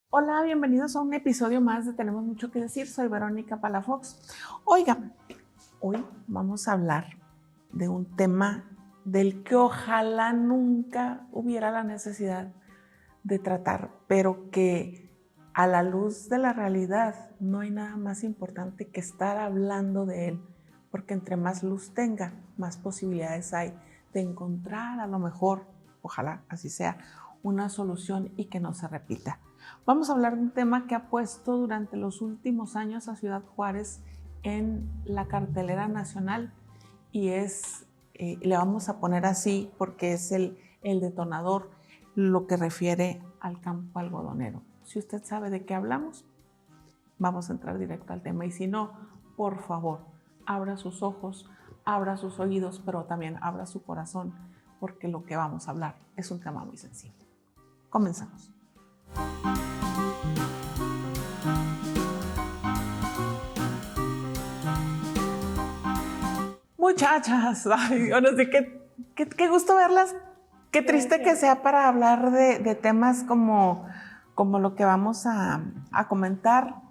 Hola, bienvenidos a un episodio más de Tenemos Mucho que Decir. Soy Verónica Palafox. Oigan, hoy vamos a hablar de un tema del que ojalá nunca hubiera la necesidad de tratar, pero que a la luz de la realidad no hay nada más importante que estar hablando de él, porque entre más luz tenga, más posibilidades hay de encontrar a lo mejor, ojalá así sea, una solución y que no se repita. Vamos a hablar de un tema que ha puesto durante los últimos años a Ciudad Juárez en la cartelera nacional y le vamos a poner así porque es el detonador, lo que refiere al campo algodonero. Si usted sabe de qué hablamos, vamos a entrar directo al tema y si no, por favor, abra sus ojos, abra sus oídos, pero también abra su corazón porque lo que vamos a hablar es un tema muy sensible. Comenzamos. Muchachas, ay, ahora sí qué gusto verlas. Qué triste que sea para hablar de temas como lo que vamos a comentar.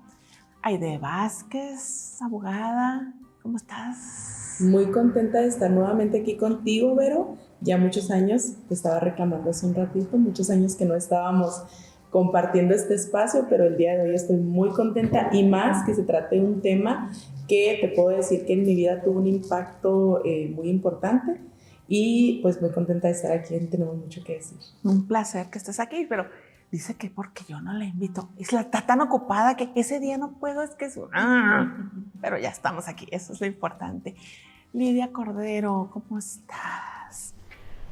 Aide Vázquez, abogada, ¿cómo estás? Muy contenta de estar nuevamente aquí contigo, Vero. Ya muchos años, te estaba reclamando hace un ratito, muchos años que no estábamos compartiendo este espacio, pero el día de hoy estoy muy contenta y más que se trate de un tema que te puedo decir que en mi vida tuvo un impacto muy importante y pues muy contenta de estar aquí, tenemos mucho que decir. Un placer que estés aquí, pero dice que porque yo no la invito. Está tan ocupada que ese día no puedo, es que es pero ya estamos aquí, eso es lo importante. Lidia Cordero, ¿cómo estás?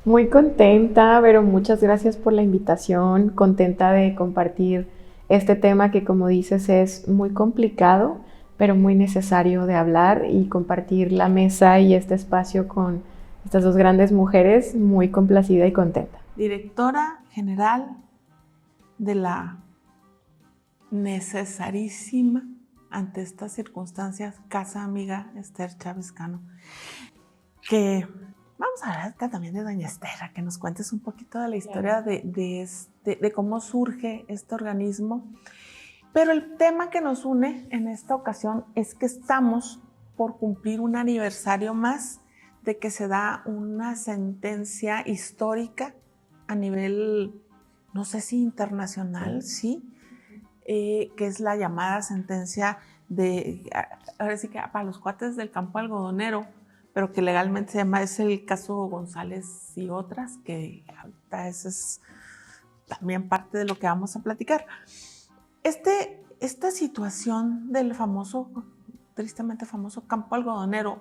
Muy contenta, pero muchas gracias por la invitación, contenta de compartir este tema que como dices es muy complicado, pero muy necesario de hablar y compartir la mesa y este espacio con estas dos grandes mujeres, muy complacida y contenta. Directora general de la necesarísima ante estas circunstancias Casa Amiga Esther Chávez Cano, que vamos a hablar también de doña Esther, que nos cuentes un poquito de la historia de cómo surge este organismo. Pero el tema que nos une en esta ocasión es que estamos por cumplir un aniversario más de que se da una sentencia histórica a nivel, no sé si internacional, sí, que es la llamada sentencia ahora sí que para los cuates del campo algodonero, pero que legalmente se llama, es el caso González y otras, que ahorita eso es también parte de lo que vamos a platicar. Esta situación del famoso, tristemente famoso campo algodonero,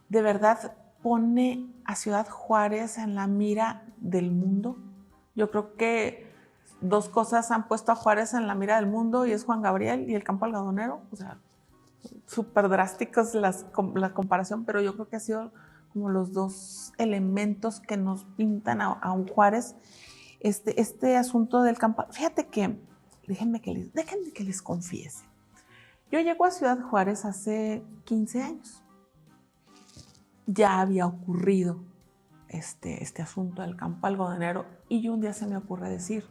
de verdad pone a Ciudad Juárez en la mira del mundo. Yo creo que dos cosas han puesto a Juárez en la mira del mundo y es Juan Gabriel y el campo algodonero. O sea, súper drásticos la comparación, pero yo creo que ha sido como los dos elementos que nos pintan a un Juárez. Este asunto del campo. Fíjate que, déjenme que les confiese. Yo llego a Ciudad Juárez hace 15 años. Ya había ocurrido este asunto del campo algodonero y yo un día se me ocurre decir,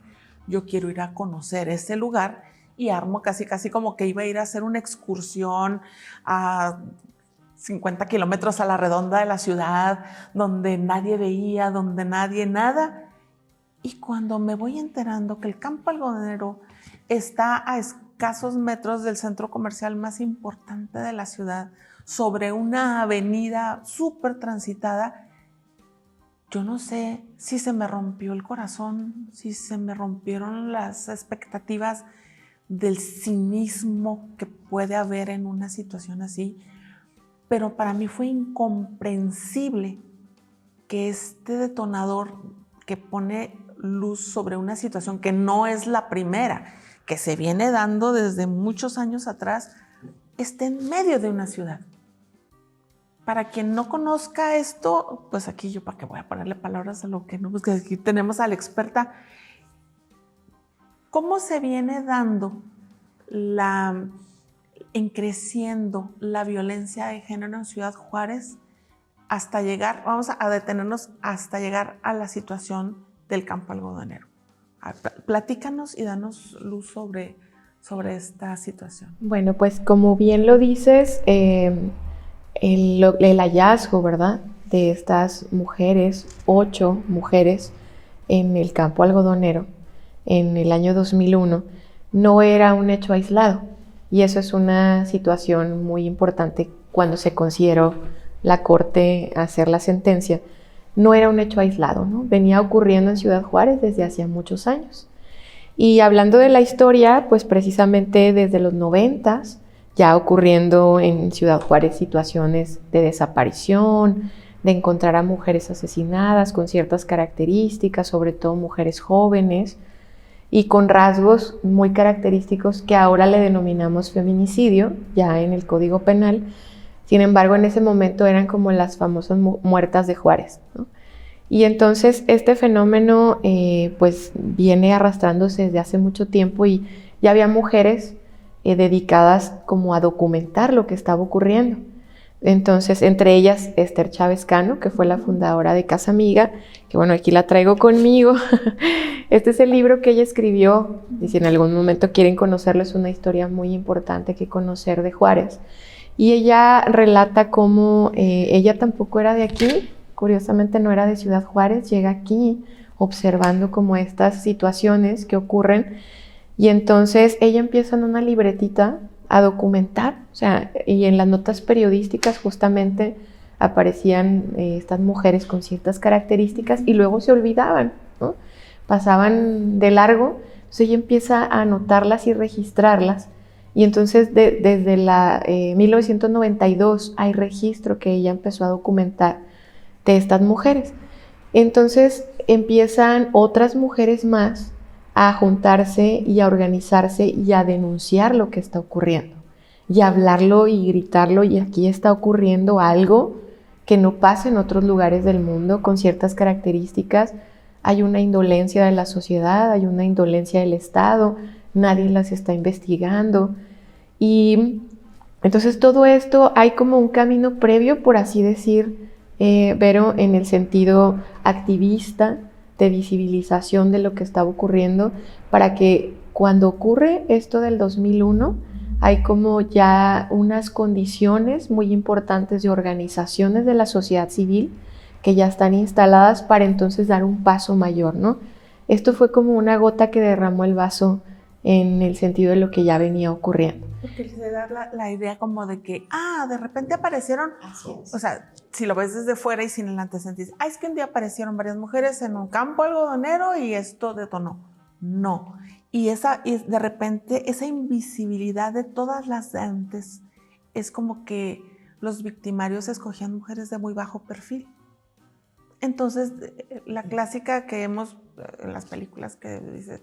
yo quiero ir a conocer ese lugar y armo casi como que iba a ir a hacer una excursión a 50 kilómetros a la redonda de la ciudad, donde nadie veía, donde nadie nada. Y cuando me voy enterando que el campo algodonero está a escasos metros del centro comercial más importante de la ciudad, sobre una avenida súper transitada, yo no sé si se me rompió el corazón, si se me rompieron las expectativas del cinismo que puede haber en una situación así, pero para mí fue incomprensible que este detonador que pone luz sobre una situación que no es la primera, que se viene dando desde muchos años atrás, esté en medio de una ciudad. Para quien no conozca esto, pues aquí yo para qué voy a ponerle palabras a lo que no, pues aquí tenemos a la experta. ¿Cómo se viene dando en creciendo la violencia de género en Ciudad Juárez hasta llegar, vamos a detenernos hasta llegar a la situación del campo algodonero? Platícanos y danos luz sobre esta situación. Bueno, pues como bien lo dices, el hallazgo, ¿verdad?, de estas mujeres, 8 mujeres en el campo algodonero en el año 2001, no era un hecho aislado. Y eso es una situación muy importante cuando se consideró la Corte hacer la sentencia. No era un hecho aislado, ¿no? Venía ocurriendo en Ciudad Juárez desde hacía muchos años. Y hablando de la historia, pues precisamente desde los 90s, ya ocurriendo en Ciudad Juárez situaciones de desaparición, de encontrar a mujeres asesinadas con ciertas características, sobre todo mujeres jóvenes, y con rasgos muy característicos que ahora le denominamos feminicidio, ya en el Código Penal. Sin embargo, en ese momento eran como las famosas muertas de Juárez, ¿no? Y entonces este fenómeno pues viene arrastrándose desde hace mucho tiempo y ya había mujeres dedicadas como a documentar lo que estaba ocurriendo. Entonces, entre ellas Esther Chávez Cano, que fue la fundadora de Casa Amiga, que bueno, aquí la traigo conmigo. Este es el libro que ella escribió, y si en algún momento quieren conocerlo, es una historia muy importante que conocer de Juárez. Y ella relata cómo ella tampoco era de aquí, curiosamente no era de Ciudad Juárez, llega aquí observando como estas situaciones que ocurren, y entonces ella empieza en una libretita a documentar, o sea, y en las notas periodísticas justamente aparecían estas mujeres con ciertas características y luego se olvidaban, ¿no? Pasaban de largo. Entonces ella empieza a anotarlas y registrarlas, y entonces desde la 1992 hay registro que ella empezó a documentar de estas mujeres. Entonces empiezan otras mujeres más a juntarse y a organizarse y a denunciar lo que está ocurriendo y a hablarlo y gritarlo, y aquí está ocurriendo algo que no pasa en otros lugares del mundo con ciertas características. Hay una indolencia de la sociedad, hay una indolencia del Estado, nadie las está investigando. Y entonces todo esto hay como un camino previo, por así decir, Vero, en el sentido activista, de visibilización de lo que estaba ocurriendo, para que cuando ocurre esto del 2001, hay como ya unas condiciones muy importantes de organizaciones de la sociedad civil que ya están instaladas para entonces dar un paso mayor, ¿no? Esto fue como una gota que derramó el vaso en el sentido de lo que ya venía ocurriendo. Porque se da la idea como de que, de repente aparecieron, o sea, si lo ves desde fuera y sin el antecedente, es que un día aparecieron varias mujeres en un campo algodonero y esto detonó. No. Y de repente esa invisibilidad de todas las de antes es como que los victimarios escogían mujeres de muy bajo perfil. Entonces, la clásica que vemos en las películas que dice,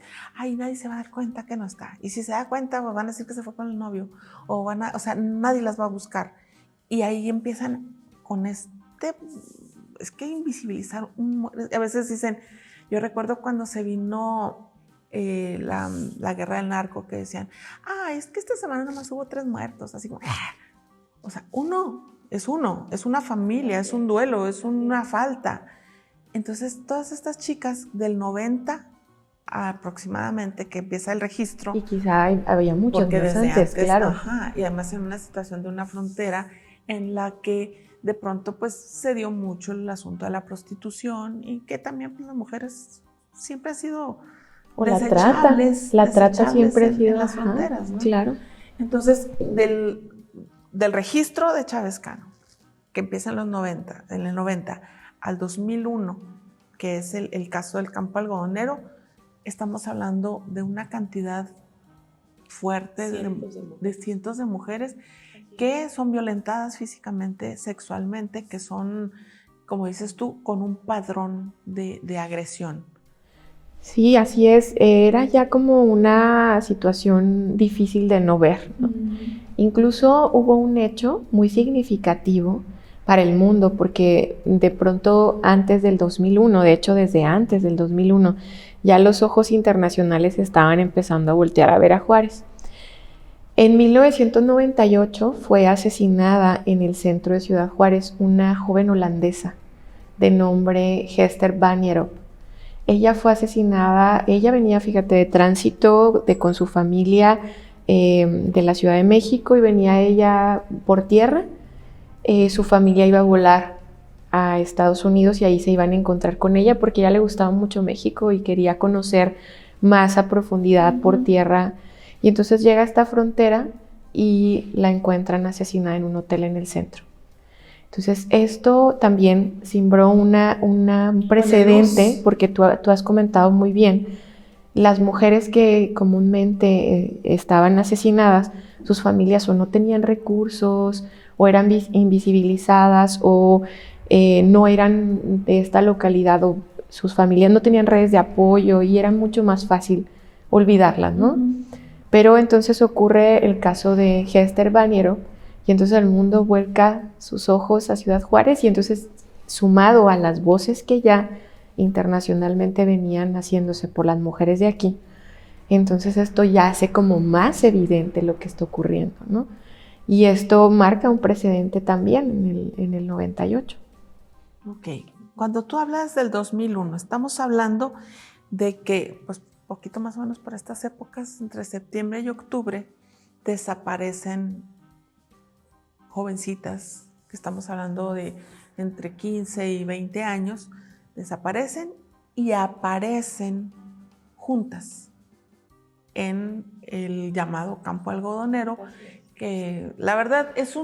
nadie se va a dar cuenta que no está. Y si se da cuenta, pues van a decir que se fue con el novio. O sea, nadie las va a buscar. Y ahí empiezan con es que invisibilizar. A veces dicen, yo recuerdo cuando se vino la guerra del narco, que decían, es que esta semana nomás hubo 3 muertos. Así como, o sea, es una familia, es un duelo, es una falta. Entonces, todas estas chicas del 90 aproximadamente, que empieza el registro. Y quizá había muchos más antes, claro. Y además en una situación de una frontera en la que de pronto pues se dio mucho el asunto de la prostitución, y que también pues, las mujeres siempre han sido desechables. La trata siempre ha sido en las fronteras, ¿no? Claro. Entonces, del registro de Chávez Cano, que empieza en el 90 al 2001, que es el caso del campo algodonero, estamos hablando de una cantidad fuerte de cientos de mujeres que son violentadas físicamente, sexualmente, que son, como dices tú, con un padrón de agresión. Sí, así es. Era ya como una situación difícil de no ver, ¿no? Incluso hubo un hecho muy significativo para el mundo, porque de pronto antes del 2001, de hecho desde antes del 2001, ya los ojos internacionales estaban empezando a voltear a ver a Juárez. En 1998 fue asesinada en el centro de Ciudad Juárez una joven holandesa de nombre Hester van Nierop. Ella fue asesinada, ella venía, fíjate, de tránsito con su familia de la Ciudad de México y venía ella por tierra. Su familia iba a volar a Estados Unidos y ahí se iban a encontrar con ella porque a ella le gustaba mucho México y quería conocer más a profundidad por tierra. Y entonces llega a esta frontera y la encuentran asesinada en un hotel en el centro. Entonces esto también sembró un precedente, porque tú has comentado muy bien, las mujeres que comúnmente estaban asesinadas, sus familias o no tenían recursos, o eran invisibilizadas, o no eran de esta localidad, o sus familias no tenían redes de apoyo y era mucho más fácil olvidarlas, ¿no? Pero entonces ocurre el caso de Hester Baniero y entonces el mundo vuelca sus ojos a Ciudad Juárez y entonces sumado a las voces que ya internacionalmente venían haciéndose por las mujeres de aquí, entonces esto ya hace como más evidente lo que está ocurriendo, ¿no? Y esto marca un precedente también en el 98. Ok, cuando tú hablas del 2001, estamos hablando de que, pues, poquito más o menos por estas épocas, entre septiembre y octubre, desaparecen jovencitas, que estamos hablando de entre 15 y 20 años, desaparecen y aparecen juntas en el llamado Campo Algodonero, que la verdad es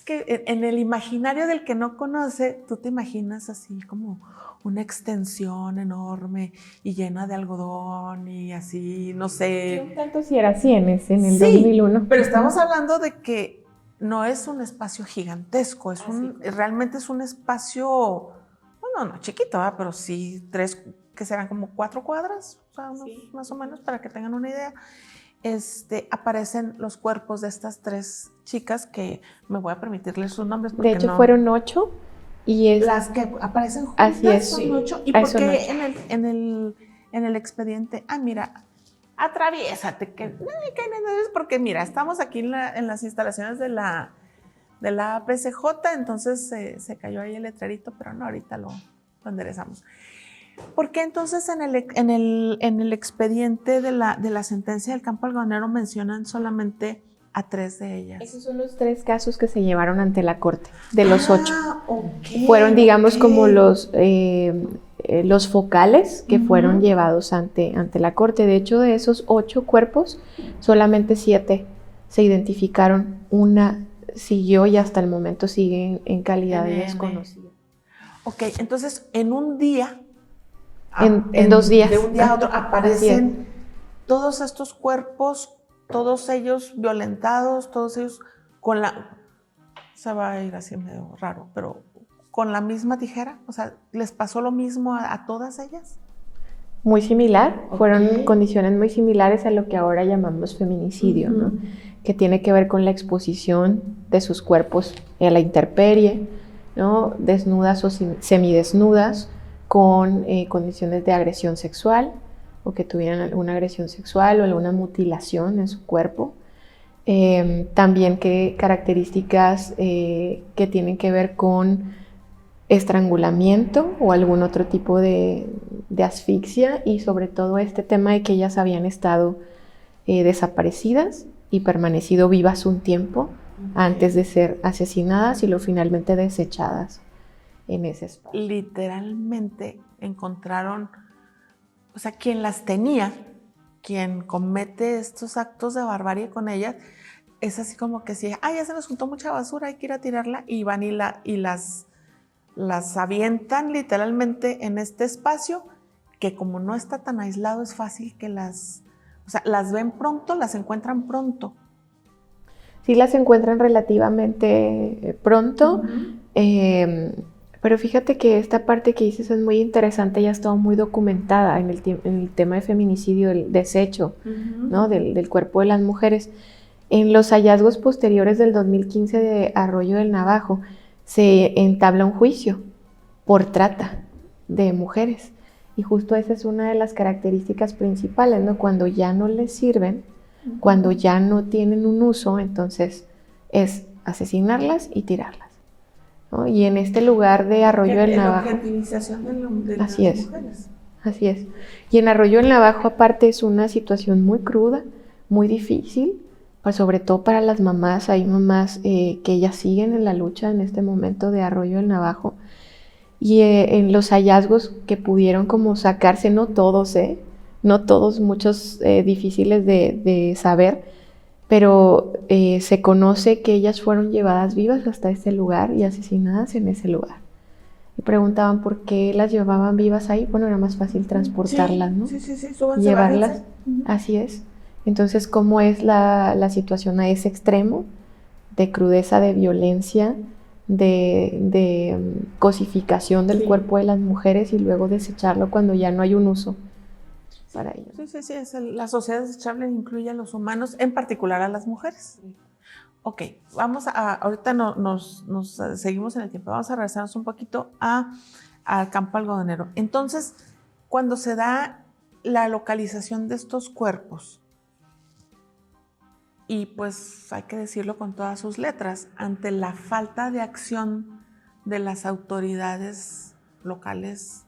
que en el imaginario del que no conoce, tú te imaginas así como una extensión enorme y llena de algodón y así, no sé. Sí, un tanto si era así en el Sí, 2001. pero estamos hablando de que no es un espacio gigantesco, realmente es un espacio, bueno, no chiquito, ¿verdad? Pero sí, que serán como 4 cuadras, o sea, más o menos, para que tengan una idea. Aparecen los cuerpos de estas 3 chicas que me voy a permitirles sus nombres porque de hecho fueron 8 y las que aparecen juntas así es, son 8 y porque en el expediente, mira, atraviésate, porque mira, estamos aquí en las instalaciones de la APCJ, entonces se cayó ahí el letrerito, pero no, ahorita lo enderezamos. ¿Por qué entonces en el expediente de la sentencia del Campo Algodonero mencionan solamente a 3 de ellas? Esos son los 3 casos que se llevaron ante la corte, de los 8. Okay, fueron, digamos, como los focales que fueron llevados ante la corte. De hecho, de esos 8 cuerpos, solamente 7 se identificaron. Una siguió y hasta el momento sigue en calidad de desconocida. Ok, entonces en un día... En 2 días. De un día a otro aparecen todos estos cuerpos, todos ellos violentados, todos ellos con se va a ir así medio raro, pero con la misma tijera, o sea, ¿les pasó lo mismo a todas ellas? Muy similar, fueron condiciones muy similares a lo que ahora llamamos feminicidio, ¿no? Que tiene que ver con la exposición de sus cuerpos a la intemperie, ¿no? Desnudas o semidesnudas, con condiciones de agresión sexual o que tuvieran alguna agresión sexual o alguna mutilación en su cuerpo. También características que tienen que ver con estrangulamiento o algún otro tipo de asfixia y sobre todo este tema de que ellas habían estado desaparecidas y permanecido vivas un tiempo antes de ser asesinadas y finalmente desechadas en ese espacio. Literalmente encontraron, o sea, quien las tenía, quien comete estos actos de barbarie con ellas, es así como que si, ya se nos juntó mucha basura, hay que ir a tirarla, y van y las avientan literalmente en este espacio, que como no está tan aislado, es fácil que las ven pronto, las encuentran pronto. Sí, las encuentran relativamente pronto, pero fíjate que esta parte que dices es muy interesante, ya ha estado muy documentada en el tema de feminicidio, el desecho, ¿no? del cuerpo de las mujeres. En los hallazgos posteriores del 2015 de Arroyo del Navajo, se entabla un juicio por trata de mujeres. Y justo esa es una de las características principales, ¿no? Cuando ya no les sirven, cuando ya no tienen un uso, entonces es asesinarlas y tirarlas, ¿no? Y en este lugar de Arroyo del Navajo. La objetivización de las Así es. mujeres. así es. Y en Arroyo del Navajo, aparte, es una situación muy cruda, muy difícil, pues sobre todo para las mamás. Hay mamás que ellas siguen en la lucha en este momento de Arroyo del Navajo. Y en los hallazgos que pudieron como sacarse, no todos, muchos difíciles de saber, pero se conoce que ellas fueron llevadas vivas hasta ese lugar y asesinadas en ese lugar. Y preguntaban por qué las llevaban vivas ahí. Bueno, era más fácil transportarlas, ¿no? Sí, súbanse, llevarlas, bájense. así es. Entonces, ¿cómo es la situación a ese extremo de crudeza, de violencia, de cosificación del cuerpo de las mujeres y luego desecharlo cuando ya no hay un uso para ello? Sí, la sociedad desechable incluye a los humanos, en particular a las mujeres. Ok, ahorita nos seguimos en el tiempo, vamos a regresarnos un poquito al campo algodonero. Entonces, cuando se da la localización de estos cuerpos, y pues hay que decirlo con todas sus letras, ante la falta de acción de las autoridades locales,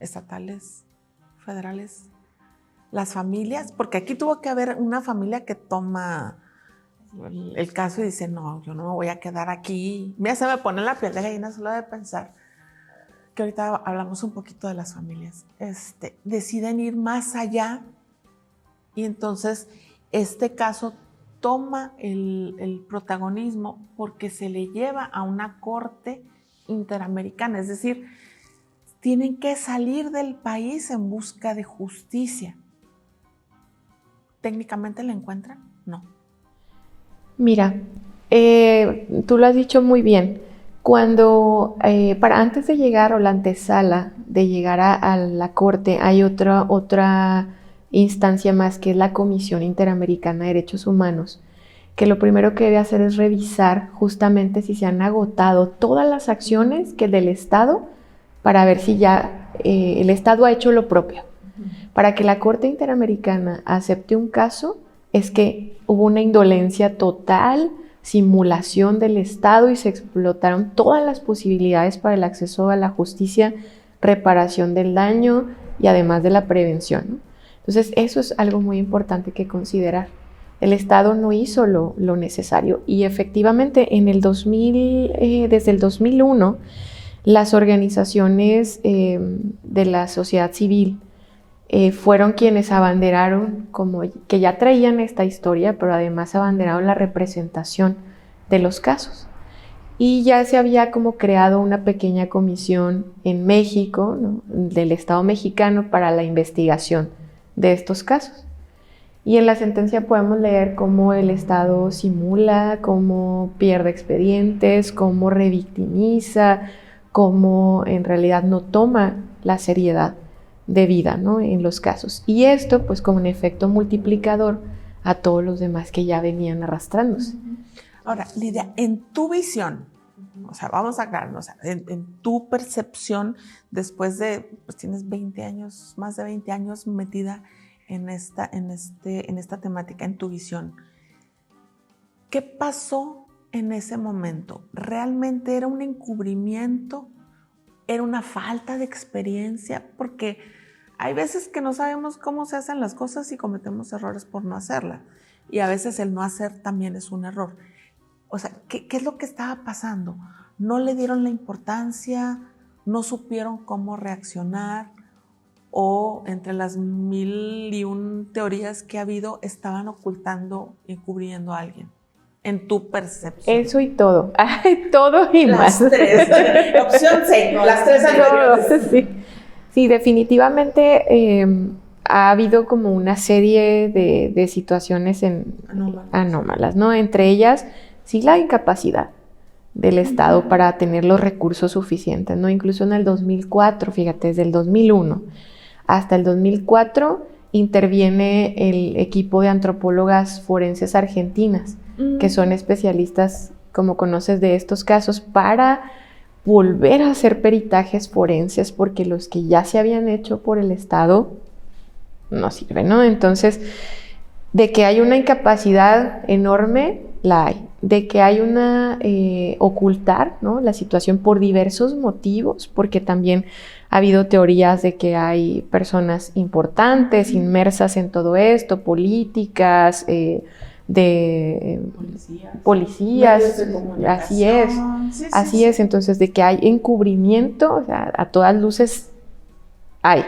estatales, federales, las familias, porque aquí tuvo que haber una familia que toma el caso y dice, no, yo no me voy a quedar aquí. Mira, se me pone la piel de gallina solo de pensar que ahorita hablamos un poquito de las familias. Deciden ir más allá y entonces este caso toma el protagonismo porque se le lleva a una corte interamericana, es decir, tienen que salir del país en busca de justicia. ¿Técnicamente la encuentran? No. Mira, tú lo has dicho muy bien. Cuando, antes de llegar, o la antesala de llegar a la corte, hay otra instancia más, que es la Comisión Interamericana de Derechos Humanos, que lo primero que debe hacer es revisar justamente si se han agotado todas las acciones que del Estado, para ver si ya el Estado ha hecho lo propio. Para que la Corte Interamericana acepte un caso, es que hubo una indolencia total, simulación del Estado, y se explotaron todas las posibilidades para el acceso a la justicia, reparación del daño y además de la prevención, ¿no? Entonces, eso es algo muy importante que considerar. El Estado no hizo lo necesario, y efectivamente en el 2000, desde el 2001, las organizaciones de la sociedad civil fueron quienes abanderaron, como que ya traían esta historia, pero además abanderaron la representación de los casos. Y ya se había como creado una pequeña comisión en México, ¿no?, del Estado mexicano, para la investigación de estos casos. Y en la sentencia podemos leer cómo el Estado simula, cómo pierde expedientes, cómo revictimiza, cómo en realidad no toma la seriedad debida, ¿no?, en los casos. Y esto, pues, como un efecto multiplicador a todos los demás que ya venían arrastrándose. Ahora, Lidia, en tu visión, o sea, vamos a aclararnos, en tu percepción, después de, pues tienes 20 años, más de 20 años metida en esta temática, en tu visión, ¿qué pasó en ese momento? ¿Realmente era un encubrimiento? ¿Era una falta de experiencia? Porque hay veces que no sabemos cómo se hacen las cosas y cometemos errores por no hacerlas. Y a veces el no hacer también es un error. O sea, ¿qué es lo que estaba pasando? ¿No le dieron la importancia? ¿No supieron cómo reaccionar? ¿O entre las 1001 teorías que ha habido, estaban ocultando y encubriendo a alguien? En tu percepción. Eso y todo. Todo y las más. Tres. Opción C, no, las tres anteriores. Sí, definitivamente ha habido como una serie de situaciones anómalas, ¿no? Entre ellas, sí, la incapacidad del Estado para tener los recursos suficientes, ¿no? Incluso en el 2004, fíjate, desde el 2001 hasta el 2004 interviene el equipo de antropólogas forenses argentinas, que son especialistas, como conoces, de estos casos, para volver a hacer peritajes forenses, porque los que ya se habían hecho por el Estado no sirven, ¿no? Entonces, de que hay una incapacidad enorme, la hay. De que hay una ocultar, ¿no?, la situación por diversos motivos, porque también Ha habido teorías de que hay personas importantes, inmersas en todo esto, políticas, policías, así es, así es. Entonces, de que hay encubrimiento, o sea, a todas luces hay.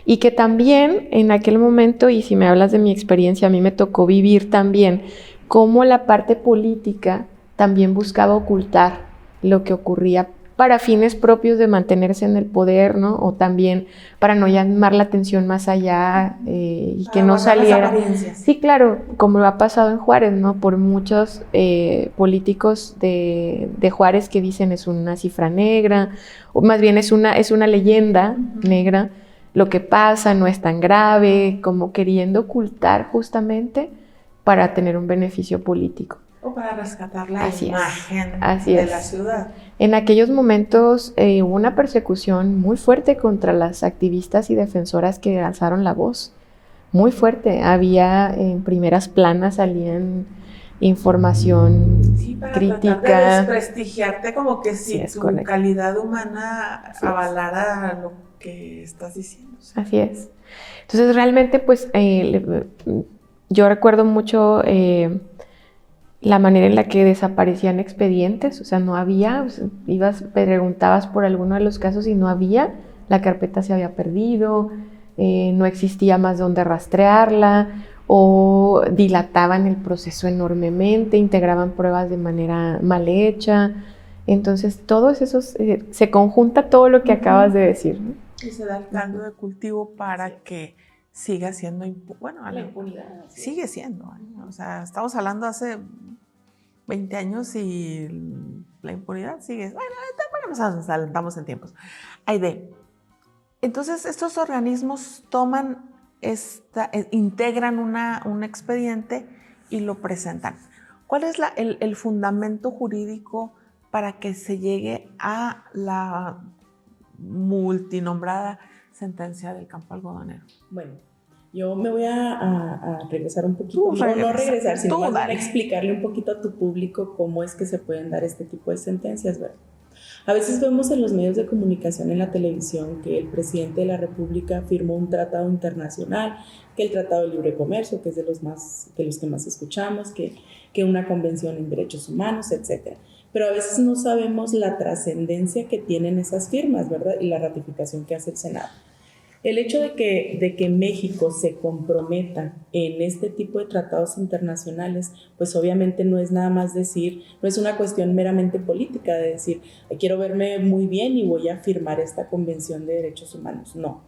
Y que también en aquel momento, y si me hablas de mi experiencia, a mí me tocó vivir también cómo la parte política también buscaba ocultar lo que ocurría para fines propios de mantenerse en el poder, ¿no? O también para no llamar la atención más allá y que no saliera. Sí, claro, como ha pasado en Juárez, ¿no? Por muchos políticos de Juárez que dicen es una cifra negra, o más bien es una leyenda negra. Lo que pasa no es tan grave, como queriendo ocultar justamente para tener un beneficio político. O para rescatar la imagen de la ciudad. En aquellos momentos hubo una persecución muy fuerte contra las activistas y defensoras que alzaron la voz. Muy fuerte. Había en primeras planas, salían información crítica. Tratar de desprestigiarte, como que si tu calidad humana avalara lo que estás diciendo. ¿Sí? Así es. Entonces realmente pues yo recuerdo mucho la manera en la que desaparecían expedientes, o sea, no había, preguntabas por alguno de los casos y no había, la carpeta se había perdido, no existía más donde rastrearla, o dilataban el proceso enormemente, integraban pruebas de manera mal hecha. Entonces, todos esos, se conjunta todo lo que acabas de decir, ¿no? Y se da el caldo de cultivo para que siga siendo, la impunidad. Sigue siendo, o sea, estamos hablando hace 20 años y la impunidad sigue. Bueno, nos adelantamos en tiempos. Aide, entonces estos organismos toman integran un expediente y lo presentan. ¿Cuál es el fundamento jurídico para que se llegue a la multinombrada sentencia del campo algodonero? Bueno, yo me voy a regresar un poquito, no regresar, sino más bien explicarle un poquito a tu público cómo es que se pueden dar este tipo de sentencias, ¿verdad? A veces vemos en los medios de comunicación, en la televisión, que el presidente de la República firmó un tratado internacional, que el Tratado de Libre Comercio, que es de los que más escuchamos, que una convención en derechos humanos, etc. Pero a veces no sabemos la trascendencia que tienen esas firmas, ¿verdad? Y la ratificación que hace el Senado. El hecho de que México se comprometa en este tipo de tratados internacionales, pues obviamente no es nada más decir, no es una cuestión meramente política de decir, quiero verme muy bien y voy a firmar esta Convención de Derechos Humanos. No.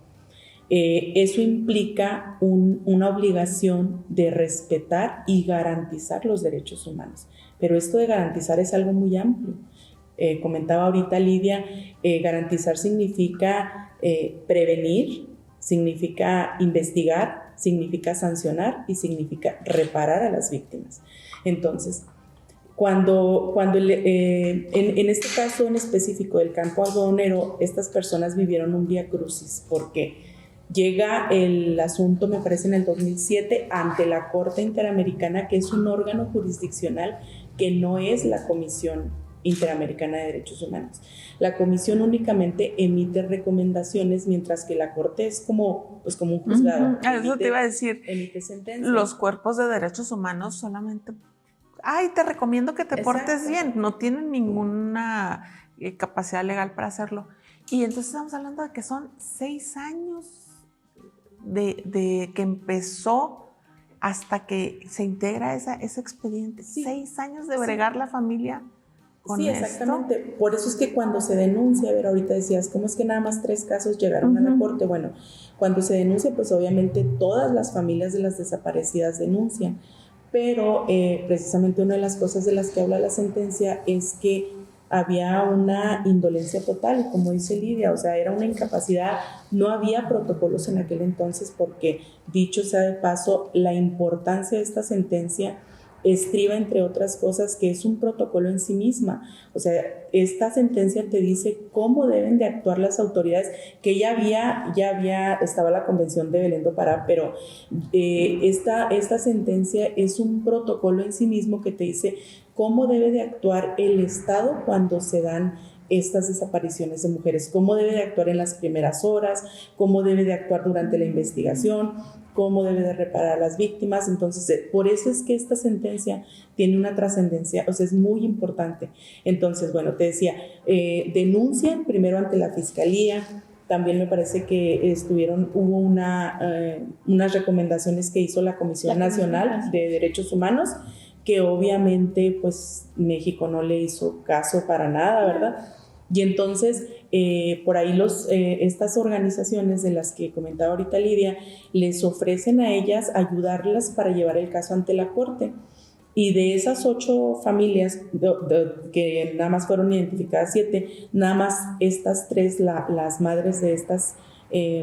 Eso implica una obligación de respetar y garantizar los derechos humanos. Pero esto de garantizar es algo muy amplio. Comentaba ahorita Lidia, garantizar significa prevenir, significa investigar, significa sancionar y significa reparar a las víctimas. Entonces, cuando en este caso en específico del campo algodonero, estas personas vivieron un vía crucis porque llega el asunto, me parece en el 2007, ante la Corte Interamericana, que es un órgano jurisdiccional que no es la Comisión Interamericana de Derechos Humanos. La comisión únicamente emite recomendaciones, mientras que la Corte es como un juzgado. Eso te iba a decir. Emite sentencias. Los cuerpos de derechos humanos solamente, te recomiendo que te portes bien, no tienen ninguna capacidad legal para hacerlo. Y entonces estamos hablando de que son 6 años de que empezó hasta que se integra ese expediente. Sí. 6 años de bregar la familia. Sí, exactamente. Esto. Por eso es que cuando se denuncia, a ver, ahorita decías, ¿cómo es que nada más 3 casos llegaron a la Corte? Bueno, cuando se denuncia, pues obviamente todas las familias de las desaparecidas denuncian, pero precisamente una de las cosas de las que habla la sentencia es que había una indolencia total, como dice Lidia, o sea, era una incapacidad, no había protocolos en aquel entonces porque, dicho sea de paso, la importancia de esta sentencia estriba, entre otras cosas, que es un protocolo en sí misma. O sea, esta sentencia te dice cómo deben de actuar las autoridades, que ya estaba la Convención de Belén do Pará, pero esta sentencia es un protocolo en sí mismo que te dice cómo debe de actuar el Estado cuando se dan estas desapariciones de mujeres, cómo debe de actuar en las primeras horas, cómo debe de actuar durante la investigación, cómo debe de reparar a las víctimas. Entonces, por eso es que esta sentencia tiene una trascendencia, o sea, es muy importante. Entonces, bueno, te decía, denuncian primero ante la Fiscalía. También me parece que hubo unas recomendaciones que hizo la Comisión Nacional de Derechos Humanos, que obviamente pues México no le hizo caso para nada, ¿verdad? Y entonces por ahí estas organizaciones de las que comentaba ahorita Lidia, les ofrecen a ellas ayudarlas para llevar el caso ante la Corte. Y de esas 8 familias, que nada más fueron identificadas 7, nada más estas 3, las madres de estas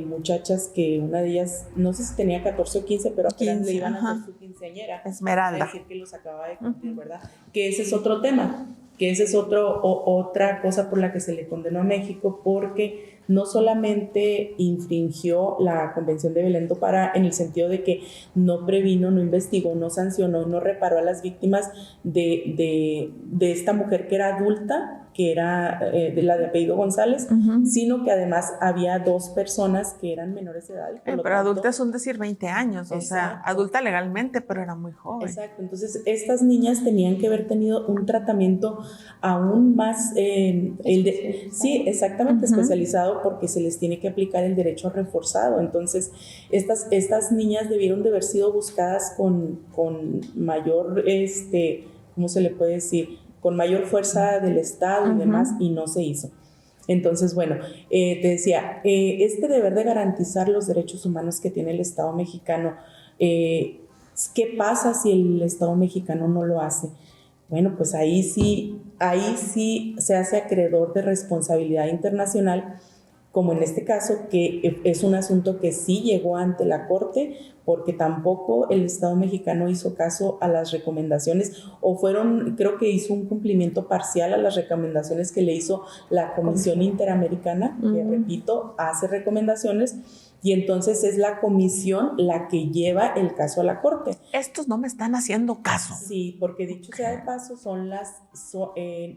muchachas, que una de ellas, no sé si tenía 14 o 15, pero apenas le iban a hacer su quinceañera. Esmeralda. Es decir, que los acaba de cumplir, ¿verdad? Que ese es otro tema, que esa es otra cosa por la que se le condenó a México, porque no solamente infringió la Convención de Belén do Pará en el sentido de que no previno, no investigó, no sancionó, no reparó a las víctimas de esta mujer que era adulta, que era de la de apellido González, sino que además había 2 personas que eran menores de edad. Pero adulta es un decir 20 años, o sea, adulta legalmente, pero era muy joven. Exacto, entonces estas niñas tenían que haber tenido un tratamiento aún más, sí, exactamente, especializado, porque se les tiene que aplicar el derecho reforzado. Entonces estas niñas debieron de haber sido buscadas con mayor, ¿cómo se le puede decir?, con mayor fuerza del Estado y demás, y no se hizo. Entonces, bueno, te decía, este deber de garantizar los derechos humanos que tiene el Estado mexicano, ¿qué pasa si el Estado mexicano no lo hace? Bueno, pues ahí sí se hace acreedor de responsabilidad internacional, como en este caso, que es un asunto que sí llegó ante la Corte, porque tampoco el Estado mexicano hizo caso a las recomendaciones, creo que hizo un cumplimiento parcial a las recomendaciones que le hizo la Comisión Interamericana, que repito, hace recomendaciones, y entonces es la comisión la que lleva el caso a la Corte. Estos no me están haciendo caso. Sí, porque dicho sea de paso,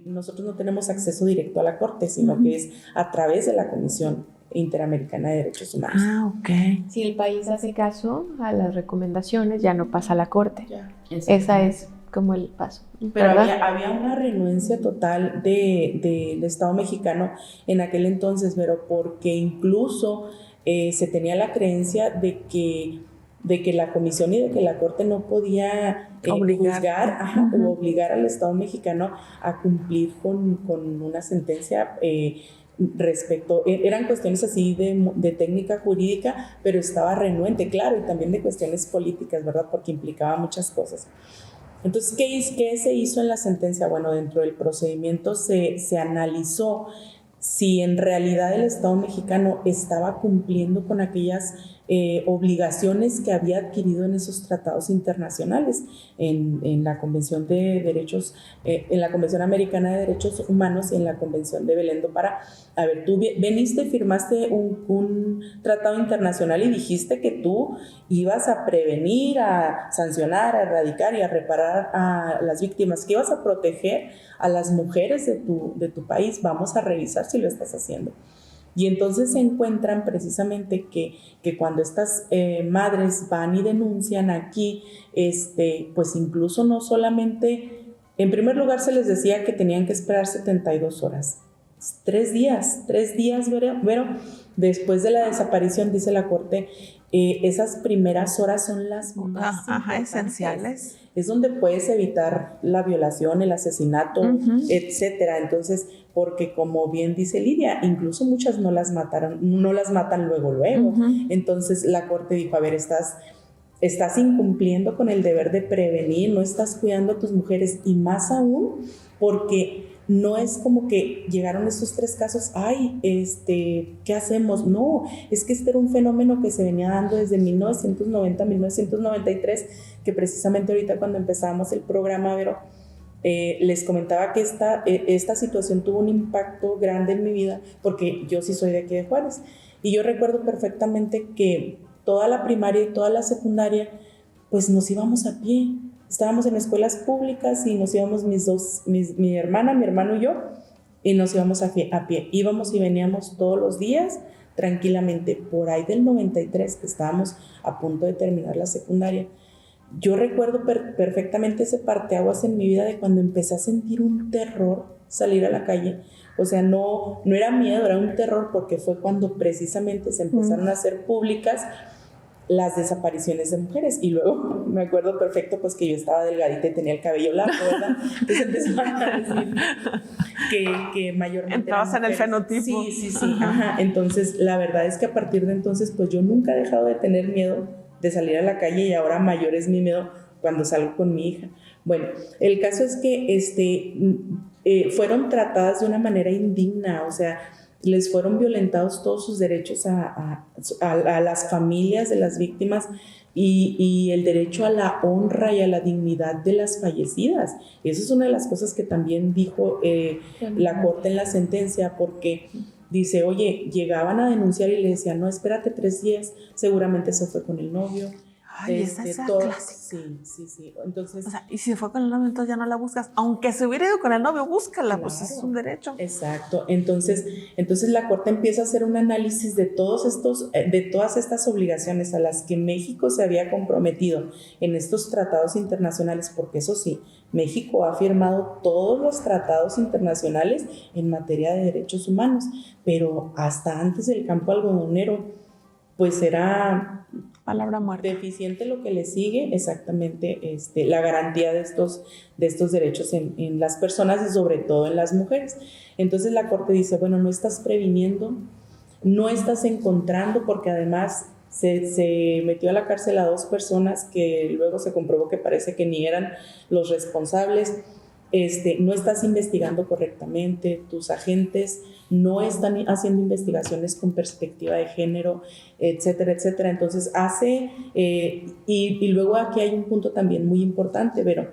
nosotros no tenemos acceso directo a la Corte, sino que es a través de la Comisión Interamericana de Derechos Humanos. Ah, ok. Si el país hace caso a las recomendaciones, ya no pasa a la Corte. Ya. Esa es como el paso. Pero había una renuencia total del Estado mexicano en aquel entonces, pero porque incluso se tenía la creencia de que la comisión y de que la Corte no podía juzgar o obligar al Estado mexicano a cumplir con una sentencia respecto, eran cuestiones así de técnica jurídica, pero estaba renuente, claro, y también de cuestiones políticas, ¿verdad? Porque implicaba muchas cosas. Entonces, ¿qué se hizo en la sentencia? Bueno, dentro del procedimiento se analizó si en realidad el Estado mexicano estaba cumpliendo con aquellas obligaciones que había adquirido en esos tratados internacionales, en la Convención de Derechos, en la Convención Americana de Derechos Humanos y en la Convención de Belén do Pará. A ver, tú firmaste un tratado internacional y dijiste que tú ibas a prevenir, a sancionar, a erradicar y a reparar a las víctimas, que ibas a proteger a las mujeres de tu país. Vamos a revisar si lo estás haciendo. Y entonces se encuentran precisamente que cuando estas madres van y denuncian aquí, pues incluso no solamente, en primer lugar se les decía que tenían que esperar 72 horas. 3 días, Vero, después de la desaparición, dice la Corte, esas primeras horas son las más esenciales. Es donde puedes evitar la violación, el asesinato, etcétera. Entonces, porque como bien dice Lidia, incluso muchas no las matan luego. Entonces la Corte dijo, a ver, estás incumpliendo con el deber de prevenir, no estás cuidando a tus mujeres, y más aún porque no es como que llegaron estos 3 casos, ¿qué hacemos? No, es que este era un fenómeno que se venía dando desde 1990, 1993, que precisamente ahorita cuando empezábamos el programa, Vero, les comentaba que esta situación tuvo un impacto grande en mi vida, porque yo sí soy de aquí de Juárez, y yo recuerdo perfectamente que toda la primaria y toda la secundaria, pues nos íbamos a pie. Estábamos en escuelas públicas y nos íbamos mi hermana, mi hermano y yo, y nos íbamos a pie. Íbamos y veníamos todos los días tranquilamente. Por ahí del 93, que estábamos a punto de terminar la secundaria, yo recuerdo perfectamente ese parteaguas en mi vida de cuando empecé a sentir un terror salir a la calle. O sea, no era miedo, era un terror, porque fue cuando precisamente se empezaron a hacer públicas las desapariciones de mujeres. Y luego me acuerdo perfecto pues que yo estaba delgadita y tenía el cabello largo, ¿verdad? Entonces empezaron a decir que mayormente entrabas en el fenotipo. Sí, ajá. Entonces la verdad es que a partir de entonces pues yo nunca he dejado de tener miedo de salir a la calle, y ahora mayor es mi miedo cuando salgo con mi hija. Bueno, el caso es que fueron tratadas de una manera indigna, o sea, les fueron violentados todos sus derechos a las familias de las víctimas, y el derecho a la honra y a la dignidad de las fallecidas. Y eso es una de las cosas que también dijo la Corte en la sentencia, porque dice, oye, llegaban a denunciar y le decían, no, espérate 3 días, seguramente se fue con el novio. Ay, esa es la clásica. Sí. Entonces, o sea, y si se fue con el novio, entonces ya no la buscas. Aunque se hubiera ido con el novio, búscala, claro, pues es un derecho. Exacto. Entonces la Corte empieza a hacer un análisis de todas estas obligaciones a las que México se había comprometido en estos tratados internacionales, porque eso sí, México ha firmado todos los tratados internacionales en materia de derechos humanos, pero hasta antes del campo algodonero, pues era palabra muerta, deficiente lo que le sigue, exactamente, la garantía de estos derechos en las personas y sobre todo en las mujeres. Entonces la Corte dice, bueno, no estás previniendo, no estás encontrando, porque además se metió a la cárcel a 2 personas que luego se comprobó que parece que ni eran los responsables. No estás investigando correctamente, tus agentes no están haciendo investigaciones con perspectiva de género, etcétera, etcétera. Entonces y luego aquí hay un punto también muy importante, pero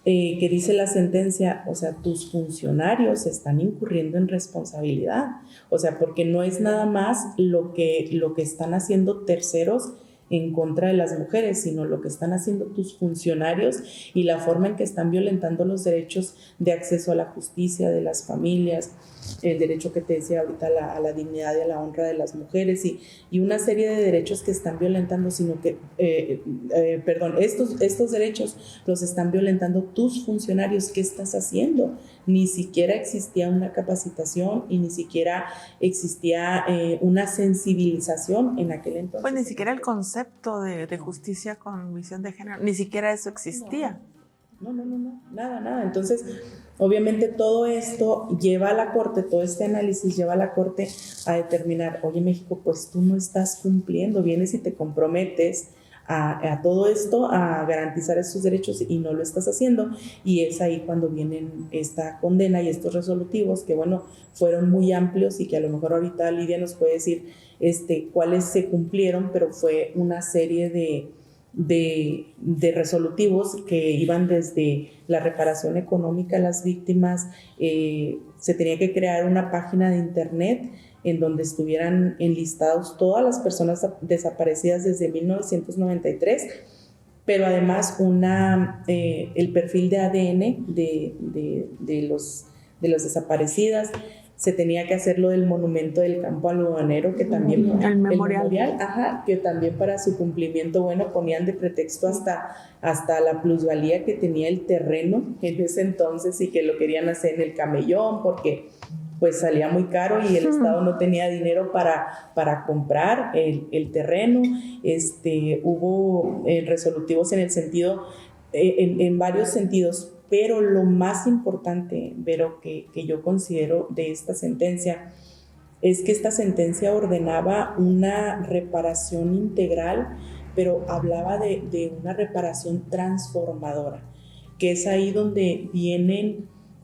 que dice la sentencia, o sea, tus funcionarios están incurriendo en responsabilidad, o sea, porque no es nada más lo que están haciendo terceros en contra de las mujeres, sino lo que están haciendo tus funcionarios y la forma en que están violentando los derechos de acceso a la justicia de las familias, el derecho que te decía ahorita a la dignidad y a la honra de las mujeres, y una serie de derechos que están violentando, sino que, estos derechos los están violentando tus funcionarios. ¿Qué estás haciendo? Ni siquiera existía una capacitación y ni siquiera existía una sensibilización en aquel entonces. Pues ni siquiera el concepto de justicia con visión de género, ni siquiera eso existía. No, nada. Entonces, obviamente todo esto lleva a la Corte, todo este análisis lleva a la Corte a determinar, oye, México, pues tú no estás cumpliendo, vienes y te comprometes a todo esto, a garantizar estos derechos y no lo estás haciendo, y es ahí cuando vienen esta condena y estos resolutivos que, bueno, fueron muy amplios y que a lo mejor ahorita Lidia nos puede decir cuáles se cumplieron, pero fue una serie de resolutivos que iban desde la reparación económica a las víctimas. Se tenía que crear una página de internet en donde estuvieran enlistados todas las personas desaparecidas desde 1993, pero además el perfil de ADN de los desaparecidas. Se tenía que hacer lo del monumento del campo algodonero, que también el memorial, que también para su cumplimiento, bueno, ponían de pretexto hasta la plusvalía que tenía el terreno en ese entonces, y que lo querían hacer en el Camellón porque pues salía muy caro y el Estado no tenía dinero para comprar el terreno. Hubo resolutivos en el sentido, en varios sentidos. Pero lo más importante, Vero, que yo considero de esta sentencia, es que esta sentencia ordenaba una reparación integral, pero hablaba de una reparación transformadora, que es ahí donde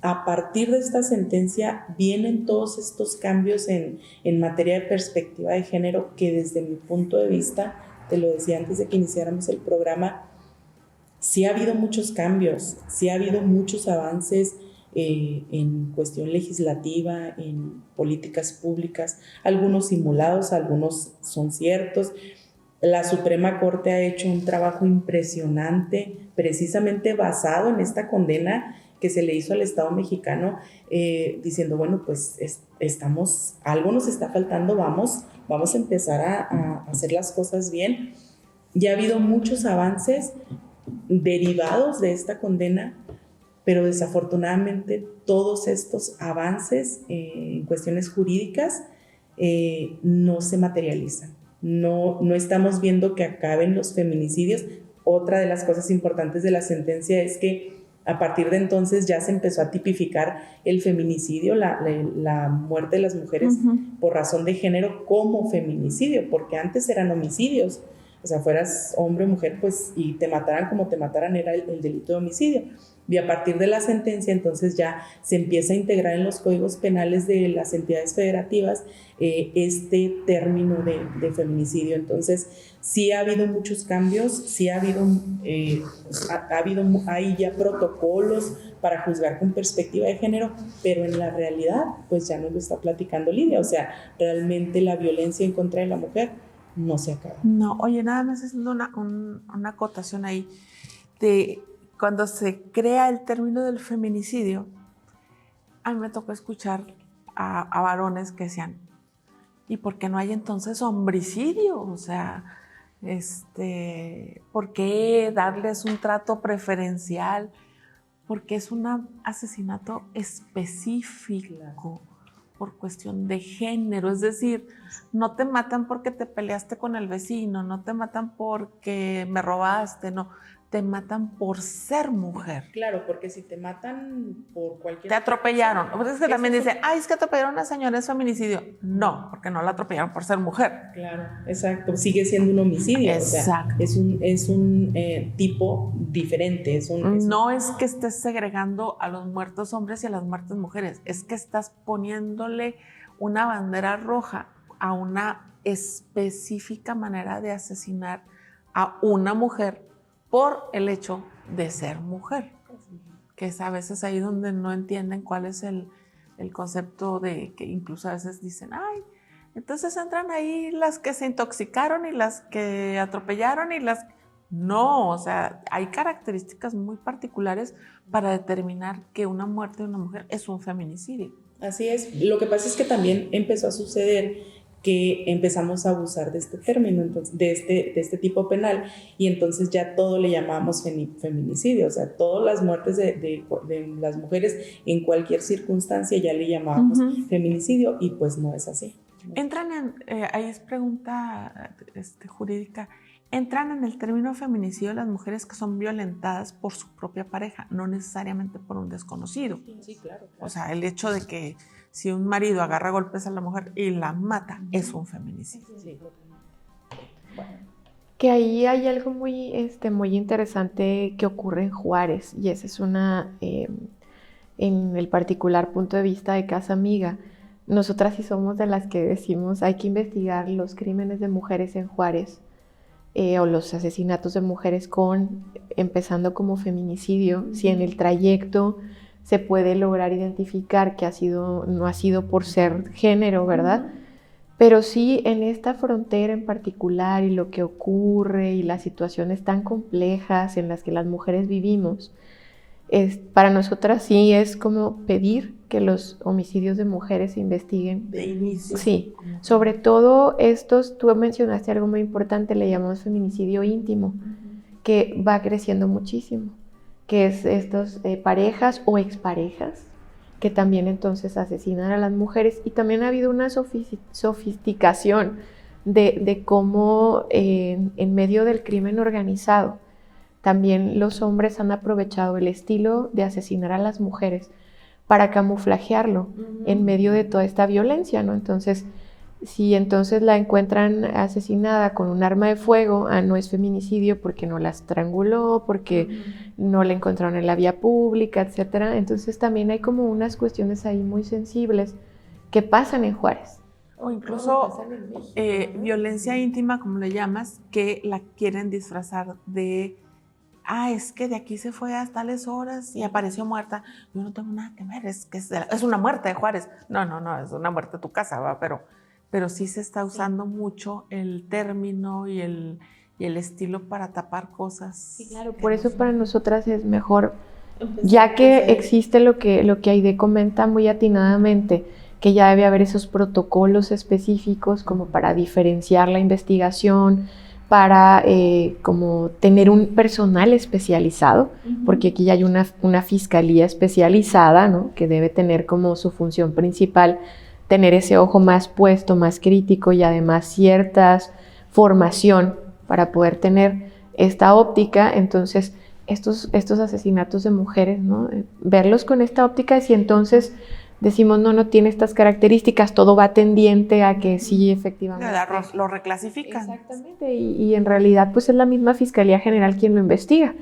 a partir de esta sentencia, vienen todos estos cambios en materia de perspectiva de género, que desde mi punto de vista, te lo decía antes de que iniciáramos el programa, sí ha habido muchos cambios, sí ha habido muchos avances en cuestión legislativa, en políticas públicas, algunos simulados, algunos son ciertos, La Suprema Corte ha hecho un trabajo impresionante, precisamente basado en esta condena que se le hizo al Estado mexicano, diciendo, bueno, pues algo nos está faltando, vamos a empezar a hacer las cosas bien. Ya ha habido muchos avances derivados de esta condena, pero desafortunadamente todos estos avances en cuestiones jurídicas no se materializan. No estamos viendo que acaben los feminicidios. Otra de las cosas importantes de la sentencia es que a partir de entonces ya se empezó a tipificar el feminicidio, la muerte de las mujeres por razón de género como feminicidio, porque antes eran homicidios. O sea, fueras hombre o mujer, pues, y te mataran como te mataran, era el delito de homicidio. Y a partir de la sentencia, entonces ya se empieza a integrar en los códigos penales de las entidades federativas este término de feminicidio. Entonces, sí ha habido muchos cambios, sí hay ya protocolos para juzgar con perspectiva de género, pero en la realidad, pues ya nos lo está platicando Lidia. O sea, realmente la violencia en contra de la mujer no se acaba. No, oye, nada más haciendo una acotación ahí de cuando se crea el término del feminicidio, a mí me tocó escuchar a varones que decían, ¿y por qué no hay entonces homicidio? O sea, ¿por qué darles un trato preferencial? Porque es un asesinato específico por cuestión de género, es decir, no te matan porque te peleaste con el vecino, no te matan porque me robaste, no, te matan por ser mujer. Claro, porque si te matan por cualquier... Te atropellaron. Es que también dicen, ay, es que atropellaron a una señora, es feminicidio. No, porque no la atropellaron por ser mujer. Claro, exacto. Sigue siendo un homicidio. Exacto. O sea, es un tipo diferente. No es que estés segregando a los muertos hombres y a las muertas mujeres. Es que estás poniéndole una bandera roja a una específica manera de asesinar a una mujer por el hecho de ser mujer, que es a veces ahí donde no entienden cuál es el concepto de que incluso a veces dicen, ay, entonces entran ahí las que se intoxicaron y las que atropellaron y las... No, o sea, hay características muy particulares para determinar que una muerte de una mujer es un feminicidio. Así es. Lo que pasa es que también empezó a suceder que empezamos a abusar de este término, entonces, de este tipo penal, y entonces ya todo le llamábamos feminicidio. O sea, todas las muertes de las mujeres en cualquier circunstancia ya le llamábamos feminicidio, y pues no es así. Entran en, ahí es pregunta jurídica, entran en el término feminicidio las mujeres que son violentadas por su propia pareja, no necesariamente por un desconocido. Sí, claro. O sea, el hecho de que si un marido agarra a golpes a la mujer y la mata, es un feminicidio. Sí. Bueno. Que ahí hay algo muy interesante que ocurre en Juárez, y esa es en el particular punto de vista de Casa Amiga. Nosotras sí somos de las que decimos hay que investigar los crímenes de mujeres en Juárez o los asesinatos de mujeres empezando como feminicidio, si en el trayecto se puede lograr identificar que no ha sido por ser género, ¿verdad? Pero sí en esta frontera en particular y lo que ocurre y las situaciones tan complejas en las que las mujeres vivimos, para nosotras sí es como pedir que los homicidios de mujeres se investiguen. De inicio. Sí, sobre todo tú mencionaste algo muy importante, le llamamos feminicidio íntimo, que va creciendo muchísimo, que es estos parejas o exparejas que también entonces asesinan a las mujeres, y también ha habido una sofisticación de cómo en medio del crimen organizado también los hombres han aprovechado el estilo de asesinar a las mujeres para camuflajearlo en medio de toda esta violencia, ¿no? Entonces, si entonces la encuentran asesinada con un arma de fuego, no es feminicidio porque no la estranguló, porque no la encontraron en la vía pública, etcétera. Entonces también hay como unas cuestiones ahí muy sensibles que pasan en Juárez. O incluso violencia íntima, como le llamas, que la quieren disfrazar de... es que de aquí se fue a tales horas y apareció muerta. Yo no tengo nada que ver, es una muerte de Juárez. No, es una muerte de tu casa, ¿va? Pero pero sí se está usando mucho el término y el estilo para tapar cosas. Sí, claro, por eso para nosotras es mejor, ya que existe lo que Aide comenta muy atinadamente, que ya debe haber esos protocolos específicos como para diferenciar la investigación, para como tener un personal especializado, porque aquí ya hay una fiscalía especializada, ¿no? Que debe tener como su función principal tener ese ojo más puesto, más crítico y además ciertas formación para poder tener esta óptica. Entonces estos asesinatos de mujeres, ¿no? Verlos con esta óptica, y si entonces decimos no tiene estas características, todo va tendiente a que sí, efectivamente. Lo reclasifican. Exactamente, y en realidad pues es la misma Fiscalía General quien lo investiga.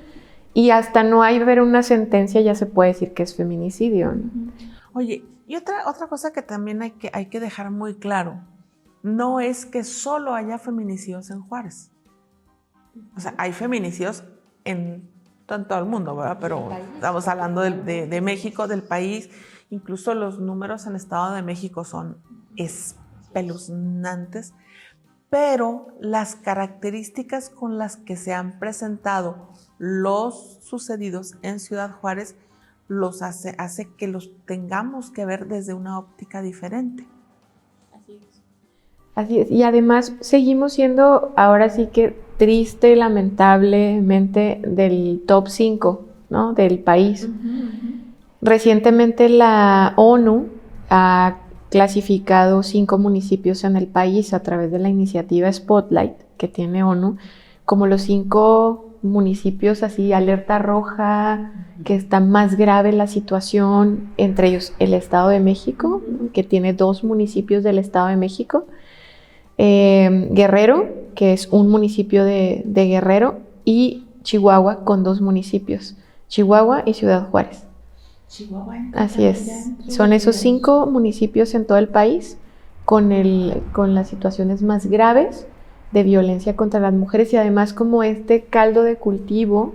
Y hasta no hay ver una sentencia ya se puede decir que es feminicidio, ¿no? Oye, y otra cosa que también hay que dejar muy claro, no es que solo haya feminicidios en Juárez. O sea, hay feminicidios en todo el mundo, ¿verdad? Pero estamos hablando de México, del país. Incluso los números en Estado de México son espeluznantes, pero las características con las que se han presentado los sucedidos en Ciudad Juárez los hace que los tengamos que ver desde una óptica diferente. Así es, y además seguimos siendo ahora sí que triste, lamentablemente, del top 5, ¿no? Del país. Recientemente la ONU ha clasificado 5 municipios en el país a través de la iniciativa Spotlight que tiene ONU, como los 5 municipios así, alerta roja, que está más grave la situación, entre ellos el Estado de México, que tiene 2 municipios del Estado de México, Guerrero, que es un municipio de Guerrero, y Chihuahua con 2 municipios, Chihuahua y Ciudad Juárez. Chihuahua. Así es, son esos 5 municipios en todo el país con las situaciones más graves de violencia contra las mujeres, y además como este caldo de cultivo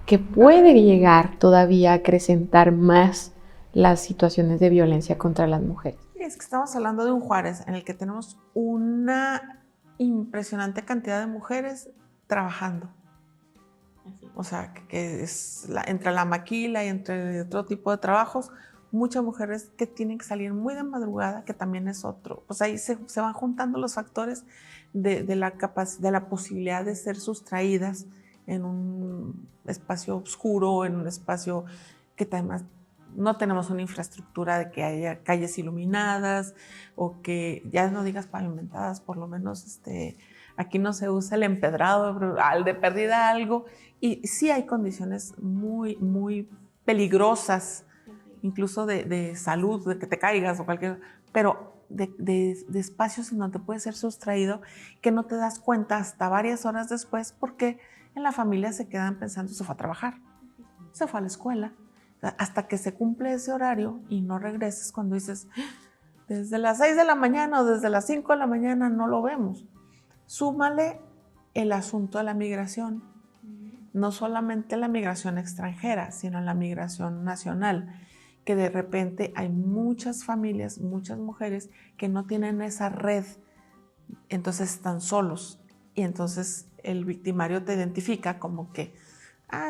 que puede llegar todavía a acrecentar más las situaciones de violencia contra las mujeres. Es que estamos hablando de un Juárez en el que tenemos una impresionante cantidad de mujeres trabajando. O sea, que es entre la maquila y entre otro tipo de trabajos, muchas mujeres que tienen que salir muy de madrugada, que también es otro. Pues ahí se van juntando los factores de la posibilidad de ser sustraídas en un espacio oscuro, en un espacio que además no tenemos una infraestructura de que haya calles iluminadas o que ya no digas pavimentadas, por lo menos aquí no se usa el empedrado, al de perdida algo, y sí hay condiciones muy, muy peligrosas, incluso de salud, de que te caigas o cualquier, pero de espacios en donde puedes ser sustraído que no te das cuenta hasta varias horas después, porque en la familia se quedan pensando, se fue a trabajar, se fue a la escuela, hasta que se cumple ese horario y no regreses cuando dices, desde las 6 de la mañana o desde las 5 de la mañana no lo vemos. Súmale el asunto de la migración, no solamente la migración extranjera, sino la migración nacional, que de repente hay muchas familias, muchas mujeres que no tienen esa red, entonces están solos, y entonces el victimario te identifica como que,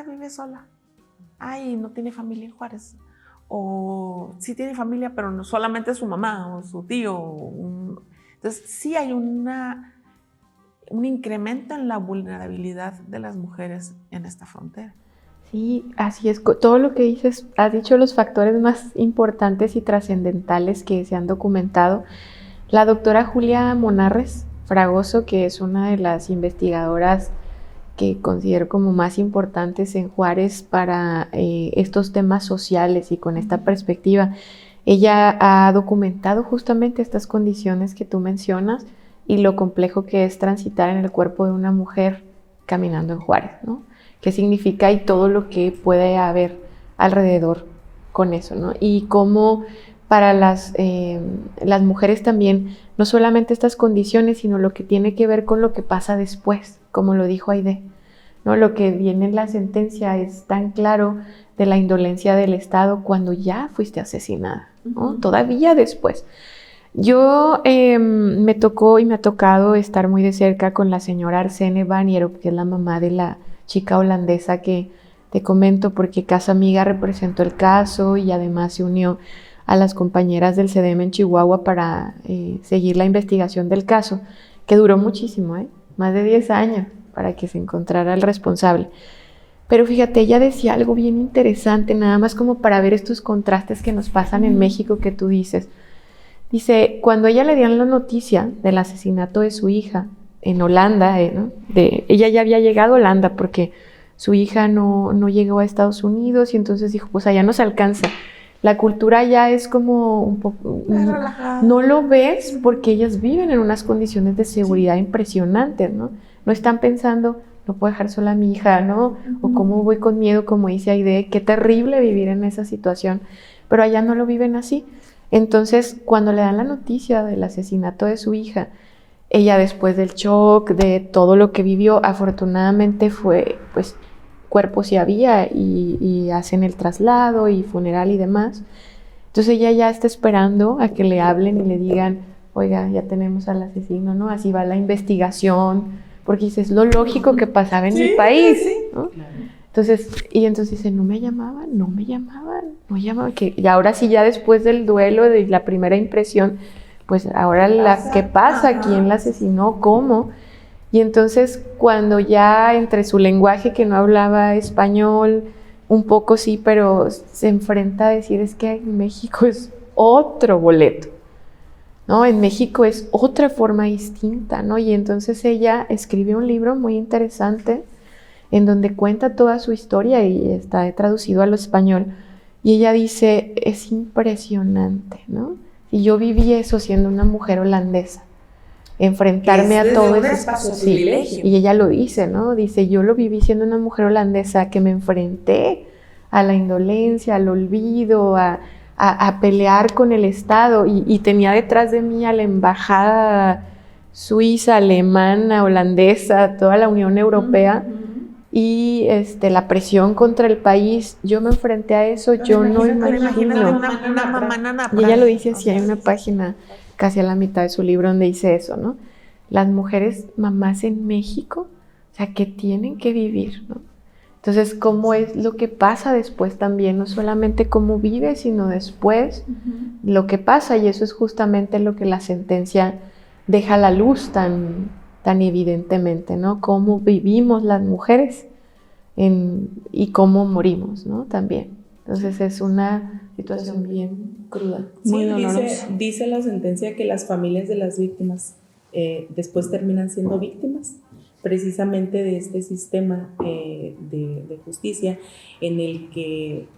vive sola, no tiene familia en Juárez, o sí tiene familia, pero no solamente su mamá o su tío. Entonces sí hay un incremento en la vulnerabilidad de las mujeres en esta frontera. Sí, así es. Todo lo que dices, has dicho los factores más importantes y trascendentales que se han documentado. La doctora Julia Monarres Fragoso, que es una de las investigadoras que considero como más importantes en Juárez para estos temas sociales y con esta perspectiva, ella ha documentado justamente estas condiciones que tú mencionas y lo complejo que es transitar en el cuerpo de una mujer caminando en Juárez, ¿no? ¿Qué significa y todo lo que puede haber alrededor con eso, ¿no? Y cómo para las mujeres también, no solamente estas condiciones, sino lo que tiene que ver con lo que pasa después, como lo dijo Aide, ¿no? Lo que viene en la sentencia es tan claro de la indolencia del Estado cuando ya fuiste asesinada, ¿no? Todavía después. Yo me tocó y me ha tocado estar muy de cerca con la señora Arsene Banierop, que es la mamá de la chica holandesa que te comento, porque Casa Amiga representó el caso y además se unió a las compañeras del CDM en Chihuahua para seguir la investigación del caso, que duró muchísimo, más de 10 años para que se encontrara el responsable. Pero fíjate, ella decía algo bien interesante, nada más como para ver estos contrastes que nos pasan en México que tú dices. Dice, cuando ella le dieron la noticia del asesinato de su hija en Holanda, ¿no? Ella ya había llegado a Holanda porque su hija no llegó a Estados Unidos y entonces dijo, pues allá nos alcanza. La cultura ya es como un poco... No lo ves porque ellas viven en unas condiciones de seguridad impresionantes, ¿no? No están pensando, no puedo dejar sola a mi hija, ¿no? O cómo voy con miedo, como dice Aide, qué terrible vivir en esa situación. Pero allá no lo viven así. Entonces, cuando le dan la noticia del asesinato de su hija, ella después del shock, de todo lo que vivió, afortunadamente fue, pues, cuerpo sí había y hacen el traslado y funeral y demás. Entonces ella ya está esperando a que le hablen y le digan, oiga, ya tenemos al asesino, ¿no? Así va la investigación, porque es lo lógico que pasaba en mi país, ¿no? Entonces dice, no me llamaban, que y ahora sí, ya después del duelo, de la primera impresión, pues ahora ¿qué pasa? ¿Quién la asesinó? ¿Cómo? Y entonces cuando ya entre su lenguaje, que no hablaba español, un poco sí, pero se enfrenta a decir, es que en México es otro boleto, ¿no? En México es otra forma distinta, ¿no? Y entonces ella escribió un libro muy interesante en donde cuenta toda su historia y está traducido al español. Y ella dice, es impresionante, ¿no? Y yo viví eso siendo una mujer holandesa, enfrentarme a todo eso. Sí, y ella lo dice, ¿no? Dice, yo lo viví siendo una mujer holandesa que me enfrenté a la indolencia, al olvido, a pelear con el Estado y tenía detrás de mí a la embajada suiza, alemana, holandesa, toda la Unión Europea. Y la presión contra el país, yo me enfrenté a eso, yo no imagino. Una mamá nana. Y ella lo dice así, hay una página casi a la mitad de su libro donde dice eso, ¿no? Las mujeres mamás en México, o sea, que tienen que vivir, ¿no? Entonces, ¿cómo es lo que pasa después también? No solamente cómo vive, sino después lo que pasa, y eso es justamente lo que la sentencia deja a la luz tan evidentemente, ¿no? Cómo vivimos las mujeres y cómo morimos, ¿no? También. Entonces es una situación bien cruda, muy dolorosa. Dice la sentencia que las familias de las víctimas después terminan siendo víctimas precisamente de este sistema de justicia en el que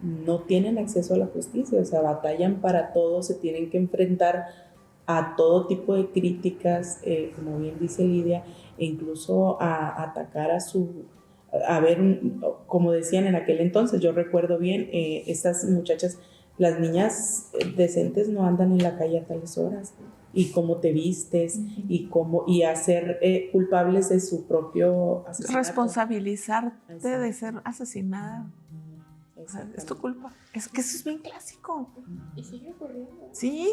no tienen acceso a la justicia, o sea, batallan para todo, se tienen que enfrentar a todo tipo de críticas, como bien dice Lidia, e incluso a atacar a ver, como decían en aquel entonces, yo recuerdo bien, estas muchachas, las niñas decentes no andan en la calle a tales horas, y cómo te vistes, y hacer culpables de su propio asesinato. Responsabilizarte de ser asesinada. O sea, es tu culpa. Es que eso es bien clásico. Y sigue ocurriendo. Sí.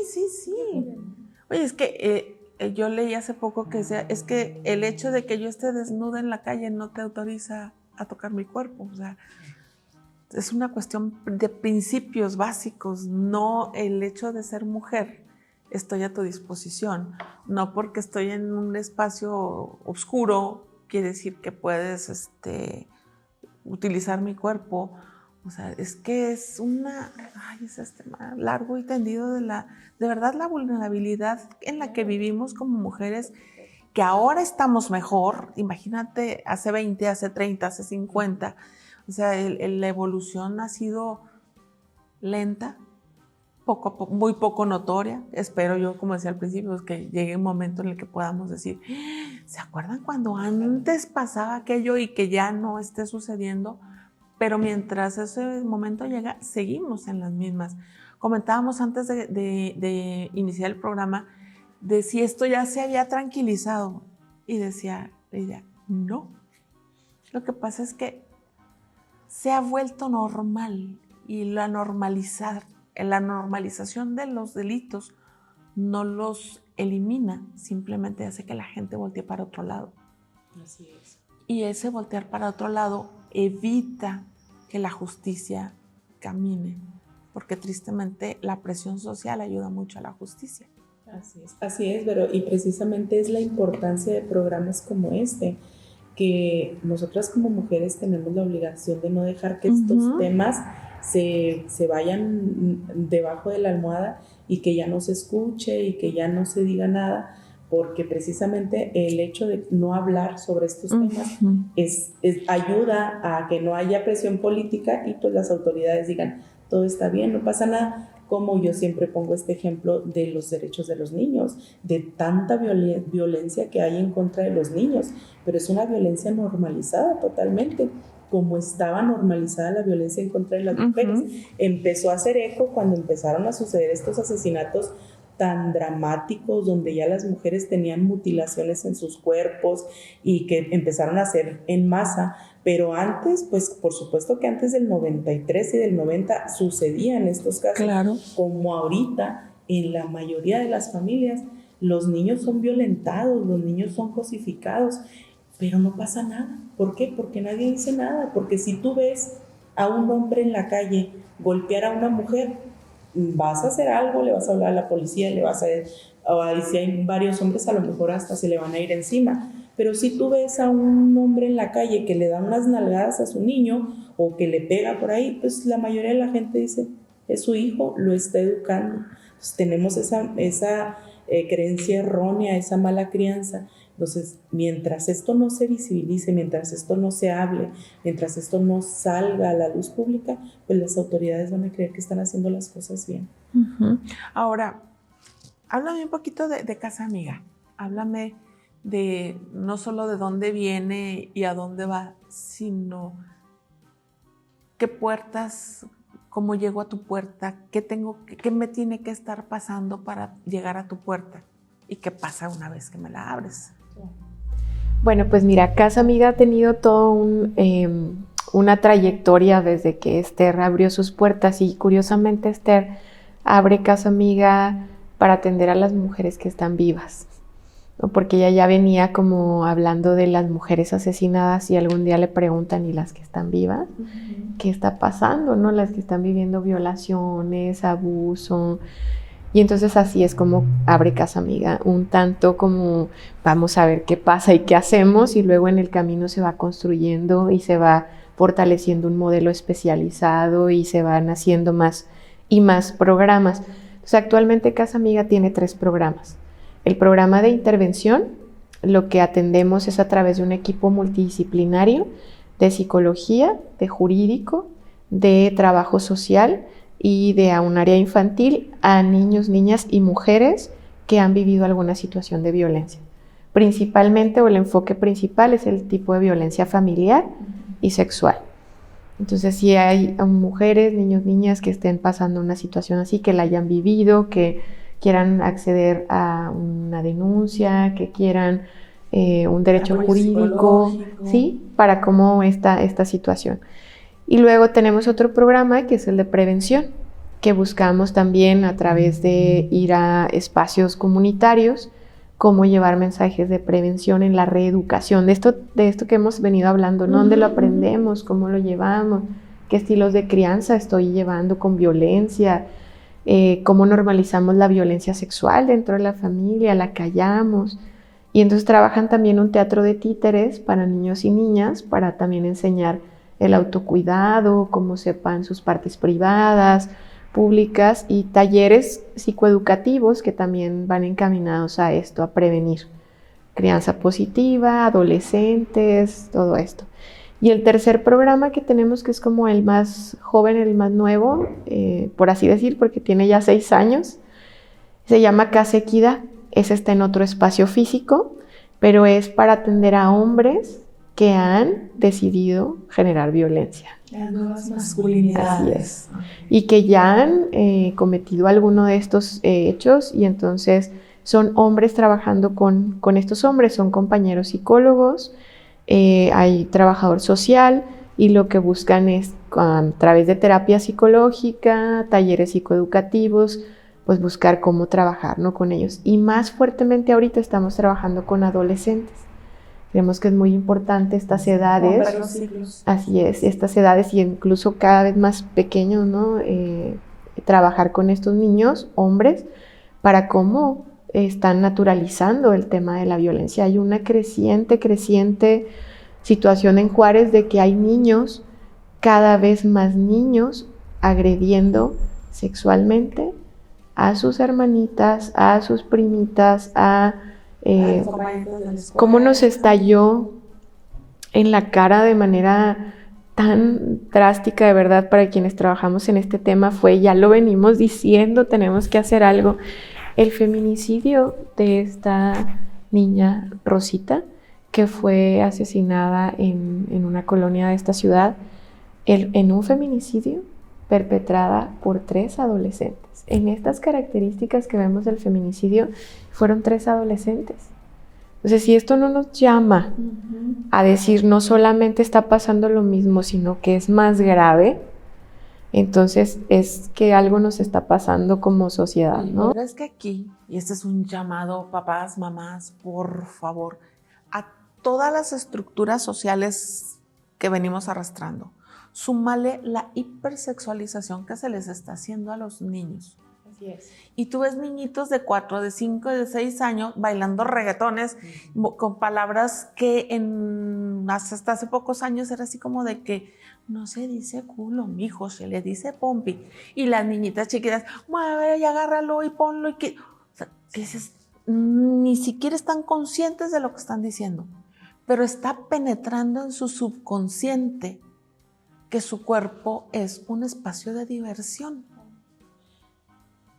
Oye, es que yo leí hace poco que decía, es que el hecho de que yo esté desnuda en la calle no te autoriza a tocar mi cuerpo. O sea, es una cuestión de principios básicos, no el hecho de ser mujer. Estoy a tu disposición. No porque estoy en un espacio oscuro, quiere decir que puedes utilizar mi cuerpo. O sea, es que es es tema largo y tendido de verdad la vulnerabilidad en la que vivimos como mujeres, que ahora estamos mejor. Imagínate, hace 20, hace 30, hace 50. O sea, la evolución ha sido lenta, muy poco notoria. Espero yo, como decía al principio, que llegue un momento en el que podamos decir, ¿se acuerdan cuando antes pasaba aquello y que ya no esté sucediendo? Pero mientras ese momento llega, seguimos en las mismas. Comentábamos antes de iniciar el programa de si esto ya se había tranquilizado. Y decía ella, no. Lo que pasa es que se ha vuelto normal y la normalización de los delitos no los elimina, simplemente hace que la gente voltee para otro lado. Así es. Y ese voltear para otro lado evita que la justicia camine, porque tristemente la presión social ayuda mucho a la justicia. Así es, pero y precisamente es la importancia de programas como este, que nosotras como mujeres tenemos la obligación de no dejar que estos temas se vayan debajo de la almohada y que ya no se escuche y que ya no se diga nada, porque precisamente el hecho de no hablar sobre estos temas ayuda a que no haya presión política y pues las autoridades digan, todo está bien, no pasa nada. Como yo siempre pongo este ejemplo de los derechos de los niños, de tanta violencia que hay en contra de los niños, pero es una violencia normalizada totalmente, como estaba normalizada la violencia en contra de las mujeres. Empezó a hacer eco cuando empezaron a suceder estos asesinatos tan dramáticos, donde ya las mujeres tenían mutilaciones en sus cuerpos y que empezaron a hacer en masa. Pero antes, pues por supuesto que antes del 93 y del 90 sucedían estos casos. Claro. Como ahorita, en la mayoría de las familias, los niños son violentados, los niños son cosificados, pero no pasa nada. ¿Por qué? Porque nadie dice nada. Porque si tú ves a un hombre en la calle golpear a una mujer, vas a hacer algo, le vas a hablar a la policía, le vas a... O si hay varios hombres, a lo mejor hasta se le van a ir encima. Pero si tú ves a un hombre en la calle que le da unas nalgadas a su niño o que le pega por ahí, pues la mayoría de la gente dice, es su hijo, lo está educando. Entonces tenemos esa creencia errónea, esa mala crianza. Entonces, mientras esto no se visibilice, mientras esto no se hable, mientras esto no salga a la luz pública, pues las autoridades van a creer que están haciendo las cosas bien. Ahora, háblame un poquito de Casa Amiga. Háblame de no solo de dónde viene y a dónde va, sino qué puertas, cómo llego a tu puerta, qué me tiene que estar pasando para llegar a tu puerta y qué pasa una vez que me la abres. Bueno, pues mira, Casa Amiga ha tenido todo una trayectoria desde que Esther abrió sus puertas y curiosamente Esther abre Casa Amiga para atender a las mujeres que están vivas, ¿no? Porque ella ya venía como hablando de las mujeres asesinadas y algún día le preguntan, ¿y las que están vivas? ¿Qué está pasando, no? Las que están viviendo violaciones, abuso. Y entonces así es como abre Casa Amiga, un tanto como vamos a ver qué pasa y qué hacemos, y luego en el camino se va construyendo y se va fortaleciendo un modelo especializado y se van haciendo más y más programas. Entonces, actualmente Casa Amiga tiene 3 programas. El programa de intervención, lo que atendemos es a través de un equipo multidisciplinario de psicología, de jurídico, de trabajo social y de un área infantil a niños, niñas y mujeres que han vivido alguna situación de violencia. Principalmente, o el enfoque principal es el tipo de violencia familiar y sexual. Entonces, si hay mujeres, niños, niñas que estén pasando una situación así, que la hayan vivido, que quieran acceder a una denuncia, que quieran un derecho jurídico, ¿sí? Para cómo está esta situación. Y luego tenemos otro programa que es el de prevención, que buscamos también a través de ir a espacios comunitarios, cómo llevar mensajes de prevención en la reeducación, de esto que hemos venido hablando, ¿no? ¿Dónde lo aprendemos? ¿Cómo lo llevamos? ¿Qué estilos de crianza estoy llevando con violencia? ¿Cómo normalizamos la violencia sexual dentro de la familia? ¿La callamos? Y entonces trabajan también un teatro de títeres para niños y niñas, para también enseñar el autocuidado, cómo sepan sus partes privadas, públicas, y talleres psicoeducativos que también van encaminados a esto, a prevenir. Crianza positiva, adolescentes, todo esto. Y el tercer programa que tenemos, que es como el más joven, el más nuevo, por así decir, porque tiene ya 6 años, se llama Casa Equidad. Ese está en otro espacio físico, pero es para atender a hombres que han decidido generar violencia. Las nuevas masculinidades. Así es. Y que ya han cometido alguno de estos hechos, y entonces son hombres trabajando con estos hombres, son compañeros psicólogos, hay trabajador social, y lo que buscan es a través de terapia psicológica, talleres psicoeducativos, pues buscar cómo trabajar, ¿no?, con ellos. Y más fuertemente ahorita estamos trabajando con adolescentes. Creemos que es muy importante estas edades, así es, estas edades y incluso cada vez más pequeños, ¿no?, trabajar con estos niños, hombres, para cómo están naturalizando el tema de la violencia. Hay una creciente situación en Juárez de que hay niños, cada vez más niños, agrediendo sexualmente a sus hermanitas, a sus primitas, cómo nos estalló en la cara de manera tan drástica, de verdad, para quienes trabajamos en este tema, ya lo venimos diciendo, tenemos que hacer algo. El feminicidio de esta niña Rosita, que fue asesinada en una colonia de esta ciudad, en un feminicidio perpetrada por 3 adolescentes. En estas características que vemos del feminicidio, fueron 3 adolescentes. Entonces, si esto no nos llama a decir no solamente está pasando lo mismo, sino que es más grave, entonces es que algo nos está pasando como sociedad, ¿no? Pero es que aquí, y este es un llamado, papás, mamás, por favor, a todas las estructuras sociales que venimos arrastrando, súmale la hipersexualización que se les está haciendo a los niños. Así es. Y tú ves niñitos de 4, de 5, de 6 años bailando reggaetones con palabras que hasta hace pocos años era así como de que no se dice culo, mijo, se le dice pompi. Y las niñitas chiquitas, mueve y agárralo y ponlo. O sea, dices, ni siquiera están conscientes de lo que están diciendo, pero está penetrando en su subconsciente que su cuerpo es un espacio de diversión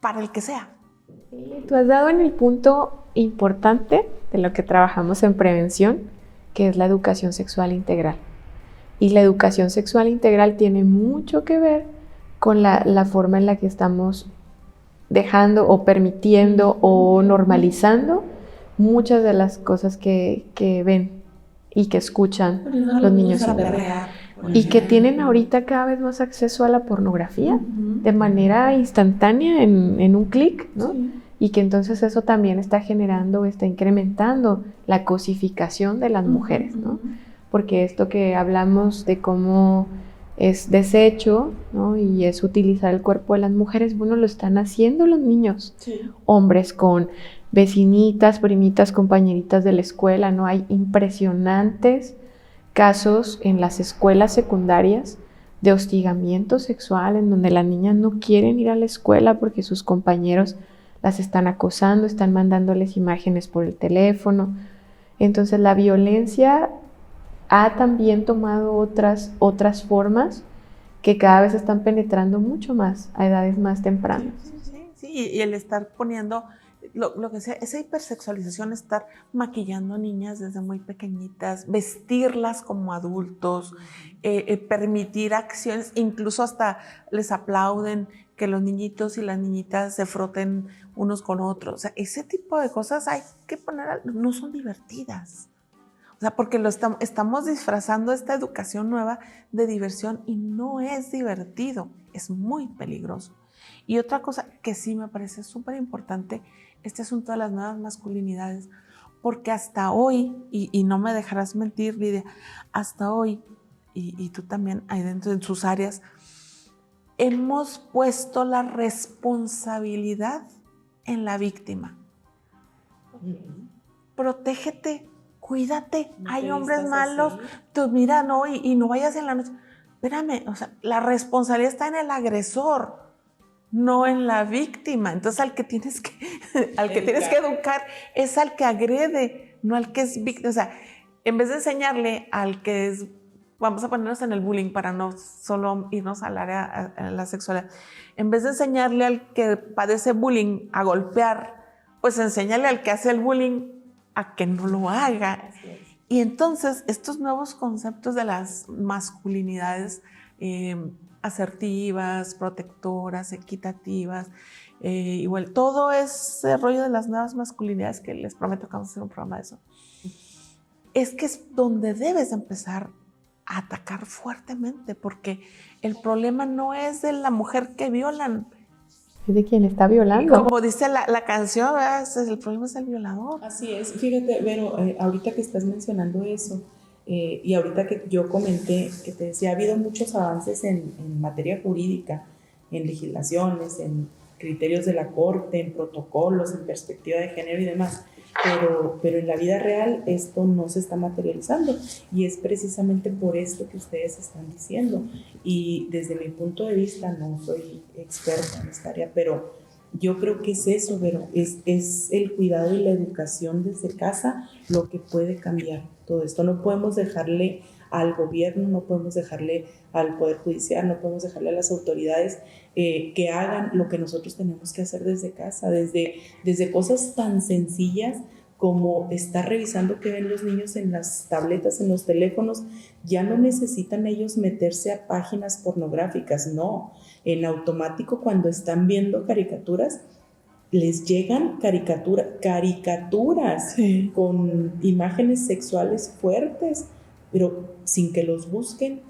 para el que sea. Sí, tú has dado en el punto importante de lo que trabajamos en prevención, que es la educación sexual integral. Y la educación sexual integral tiene mucho que ver con la forma en la que estamos dejando o permitiendo o normalizando muchas de las cosas que ven y que escuchan los niños y que tienen ahorita cada vez más acceso a la pornografía de manera instantánea en un clic, ¿no? Sí. Y que entonces eso también está incrementando la cosificación de las mujeres, ¿no? Porque esto que hablamos de cómo es desecho, ¿no?, y es utilizar el cuerpo de las mujeres, bueno, lo están haciendo los niños, hombres con vecinitas, primitas, compañeritas de la escuela, ¿no? Hay impresionantes casos en las escuelas secundarias de hostigamiento sexual en donde las niñas no quieren ir a la escuela porque sus compañeros las están acosando, están mandándoles imágenes por el teléfono. Entonces la violencia ha también tomado otras formas que cada vez están penetrando mucho más a edades más tempranas. Sí, y el estar poniendo lo que sea, esa hipersexualización, estar maquillando niñas desde muy pequeñitas, vestirlas como adultos, permitir acciones, incluso hasta les aplauden que los niñitos y las niñitas se froten unos con otros. O sea, ese tipo de cosas hay que poner, no son divertidas. O sea, porque estamos disfrazando esta educación nueva de diversión y no es divertido, es muy peligroso. Y otra cosa que sí me parece súper importante, este asunto de las nuevas masculinidades, porque hasta hoy, y no me dejarás mentir, Lidia, hasta hoy, y tú también ahí dentro en sus áreas, hemos puesto la responsabilidad en la víctima. Protégete, cuídate, hay hombres malos, tú mira, no, y no vayas en la noche. Espérame, o sea, la responsabilidad está en el agresor, no en la víctima. Entonces al que tienes que educar es al que agrede, no al que es víctima. O sea, en vez de enseñarle al que es, vamos a ponernos en el bullying para no solo irnos al área a la sexualidad, en vez de enseñarle al que padece bullying a golpear, pues enséñale al que hace el bullying a que no lo haga. Y entonces estos nuevos conceptos de las masculinidades asertivas, protectoras, equitativas, igual todo ese rollo de las nuevas masculinidades, que les prometo que vamos a hacer un programa de eso, es que es donde debes empezar a atacar fuertemente, porque el problema no es de la mujer que violan, Es de quien está violando. Y como dice la canción, ¿verdad? El problema es el violador. Así es. Fíjate, Vero, ahorita que estás mencionando eso, y ahorita que yo comenté, que te decía, ha habido muchos avances en materia jurídica, en legislaciones, en criterios de la Corte, en protocolos, en perspectiva de género y demás, pero en la vida real esto no se está materializando, y es precisamente por esto que ustedes están diciendo. Y desde mi punto de vista, no soy experta en esta área, pero yo creo que es eso, pero es el cuidado y la educación desde casa lo que puede cambiar todo esto. No podemos dejarle al gobierno, no podemos dejarle al Poder Judicial, no podemos dejarle a las autoridades que hagan lo que nosotros tenemos que hacer desde casa, desde cosas tan sencillas como estar revisando qué ven los niños en las tabletas, en los teléfonos. Ya no necesitan ellos meterse a páginas pornográficas, no. En automático, cuando están viendo caricaturas, les llegan caricaturas sí, con imágenes sexuales fuertes, pero sin que los busquen.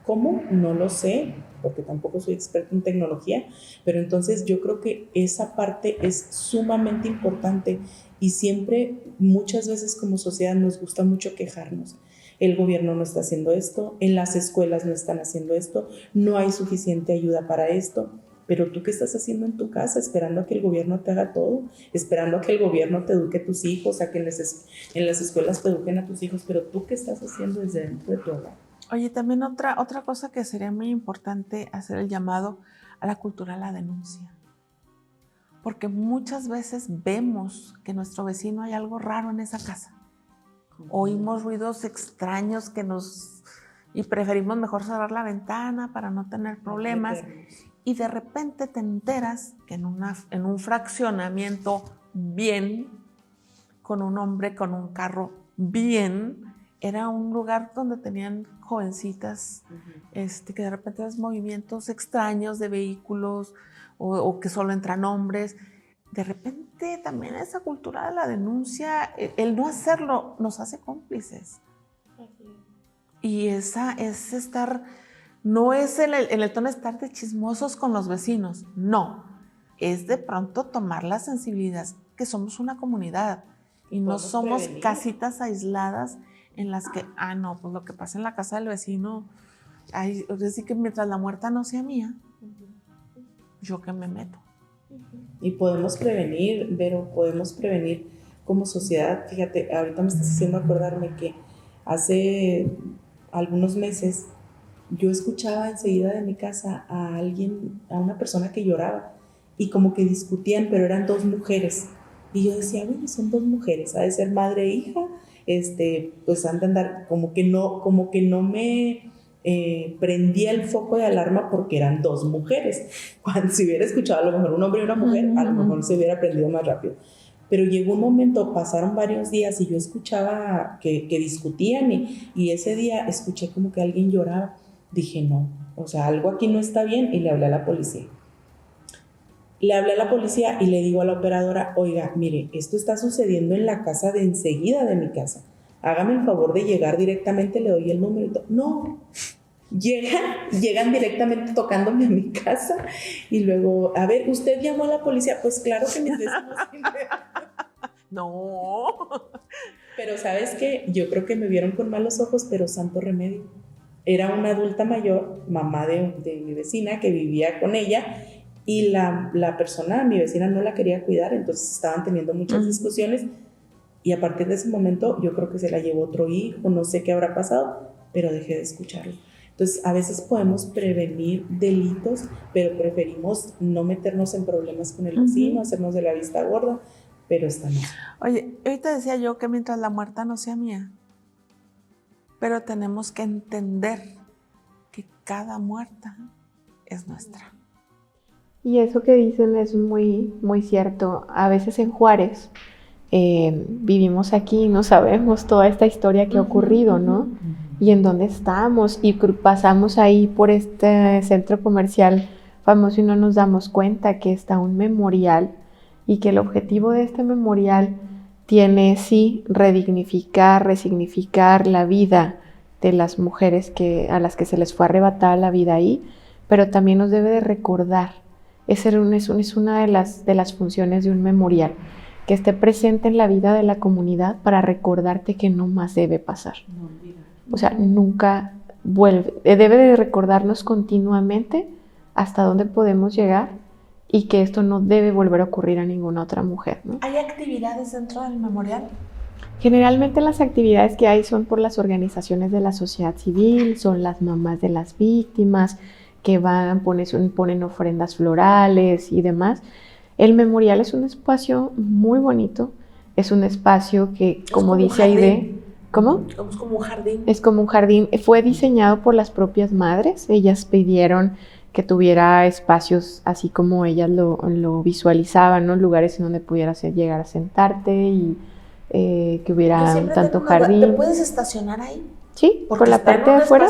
¿Cómo? No lo sé, porque tampoco soy experta en tecnología, pero entonces yo creo que esa parte es sumamente importante, y siempre, muchas veces como sociedad nos gusta mucho quejarnos. El gobierno no está haciendo esto, en las escuelas no están haciendo esto, no hay suficiente ayuda para esto. Pero tú, ¿qué estás haciendo en tu casa? Esperando a que el gobierno te haga todo, esperando a que el gobierno te eduque a tus hijos, a que en las escuelas te eduquen a tus hijos, pero tú, ¿qué estás haciendo desde dentro de tu hogar? Oye, también otra cosa que sería muy importante hacer el llamado a la cultura de la denuncia. Porque muchas veces vemos que nuestro vecino hay algo raro en esa casa. Oímos ruidos extraños y preferimos mejor cerrar la ventana para no tener problemas. Y de repente te enteras que en un fraccionamiento bien, con un hombre con un carro bien, era un lugar donde tenían jovencitas, que de repente ves movimientos extraños de vehículos o que solo entran hombres. De repente también esa cultura de la denuncia, el no hacerlo, nos hace cómplices. Y esa es estar... No es el tono de estar de chismosos con los vecinos, no. Es de pronto tomar la sensibilidad que somos una comunidad y no somos prevenir casitas aisladas en las que, no, pues lo que pasa en la casa del vecino, es decir, que mientras la muerta no sea mía, yo que me meto. Y podemos prevenir, Vero, podemos prevenir como sociedad. Fíjate, ahorita me estás haciendo acordarme que hace algunos meses yo escuchaba enseguida de mi casa a una persona que lloraba, y como que discutían, pero eran dos mujeres. Y yo decía, bueno, son dos mujeres, ha de ser madre e hija, pues han de andar, como que no me prendía el foco de alarma porque eran dos mujeres. Cuando si hubiera escuchado a lo mejor un hombre y una mujer, a lo mejor se hubiera prendido más rápido. Pero llegó un momento, pasaron varios días y yo escuchaba que discutían, y ese día escuché como que alguien lloraba. Dije, no, o sea, algo aquí no está bien, y le hablé a la policía. Le hablé a la policía y le digo a la operadora, oiga, mire, esto está sucediendo en la casa de enseguida de mi casa. Hágame el favor de llegar directamente, le doy el número. No, llegan directamente tocándome a mi casa, y luego, a ver, ¿usted llamó a la policía? Pues claro que mis vecinos. No. Pero ¿sabes qué? Yo creo que me vieron con malos ojos, pero santo remedio. Era una adulta mayor, mamá de mi vecina, que vivía con ella, y la persona, mi vecina, no la quería cuidar, entonces estaban teniendo muchas discusiones, y a partir de ese momento yo creo que se la llevó otro hijo, no sé qué habrá pasado, pero dejé de escucharlo. Entonces, a veces podemos prevenir delitos, pero preferimos no meternos en problemas con el vecino, hacernos de la vista gorda, pero está mal. Oye, ahorita decía yo que mientras la muerta no sea mía, pero tenemos que entender que cada muerta es nuestra. Y eso que dicen es muy, muy cierto. A veces en Juárez vivimos aquí y no sabemos toda esta historia que ha ocurrido, ¿no? Y en dónde estamos, y pasamos ahí por este centro comercial famoso y no nos damos cuenta que está un memorial, y que el objetivo de este memorial tiene, sí, redignificar, resignificar la vida de las mujeres a las que se les fue arrebatada la vida ahí, pero también nos debe de recordar Es una de las funciones de un memorial, que esté presente en la vida de la comunidad para recordarte que no más debe pasar. O sea, nunca vuelve. Debe de recordarnos continuamente hasta dónde podemos llegar y que esto no debe volver a ocurrir a ninguna otra mujer, ¿no? ¿Hay actividades dentro del memorial? Generalmente las actividades que hay son por las organizaciones de la sociedad civil, son las mamás de las víctimas que van, ponen ofrendas florales y demás. El memorial es un espacio muy bonito, es un espacio que, como dice Aide, ¿cómo? Es como un jardín. Es como un jardín. Fue diseñado por las propias madres. Ellas pidieron que tuviera espacios así como ellas lo visualizaban, ¿no? Lugares en donde pudieras llegar a sentarte y que hubiera tanto jardín. ¿Te puedes estacionar ahí? Sí, por la parte de afuera.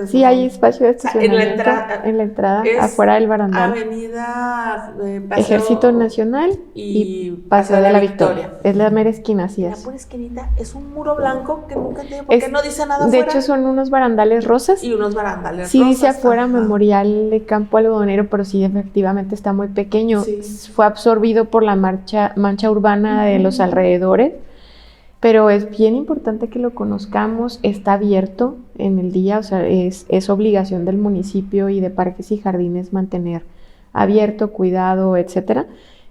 Sí, hay espacio de estacionamiento en la entrada afuera del barandal. Avenida Ejército Nacional y Paseo de la Victoria. Es la mera esquina, así es. La pura esquinita es un muro blanco que nunca entiendo por qué no dice nada afuera. De hecho, son unos barandales rosas. Y unos barandales rosas. Sí dice afuera Memorial de Campo Algodonero, pero sí, efectivamente está muy pequeño. Sí. Fue absorbido por la mancha urbana de los alrededores. Pero es bien importante que lo conozcamos, está abierto en el día, o sea, es obligación del municipio y de Parques y Jardines mantener abierto, cuidado, etcétera.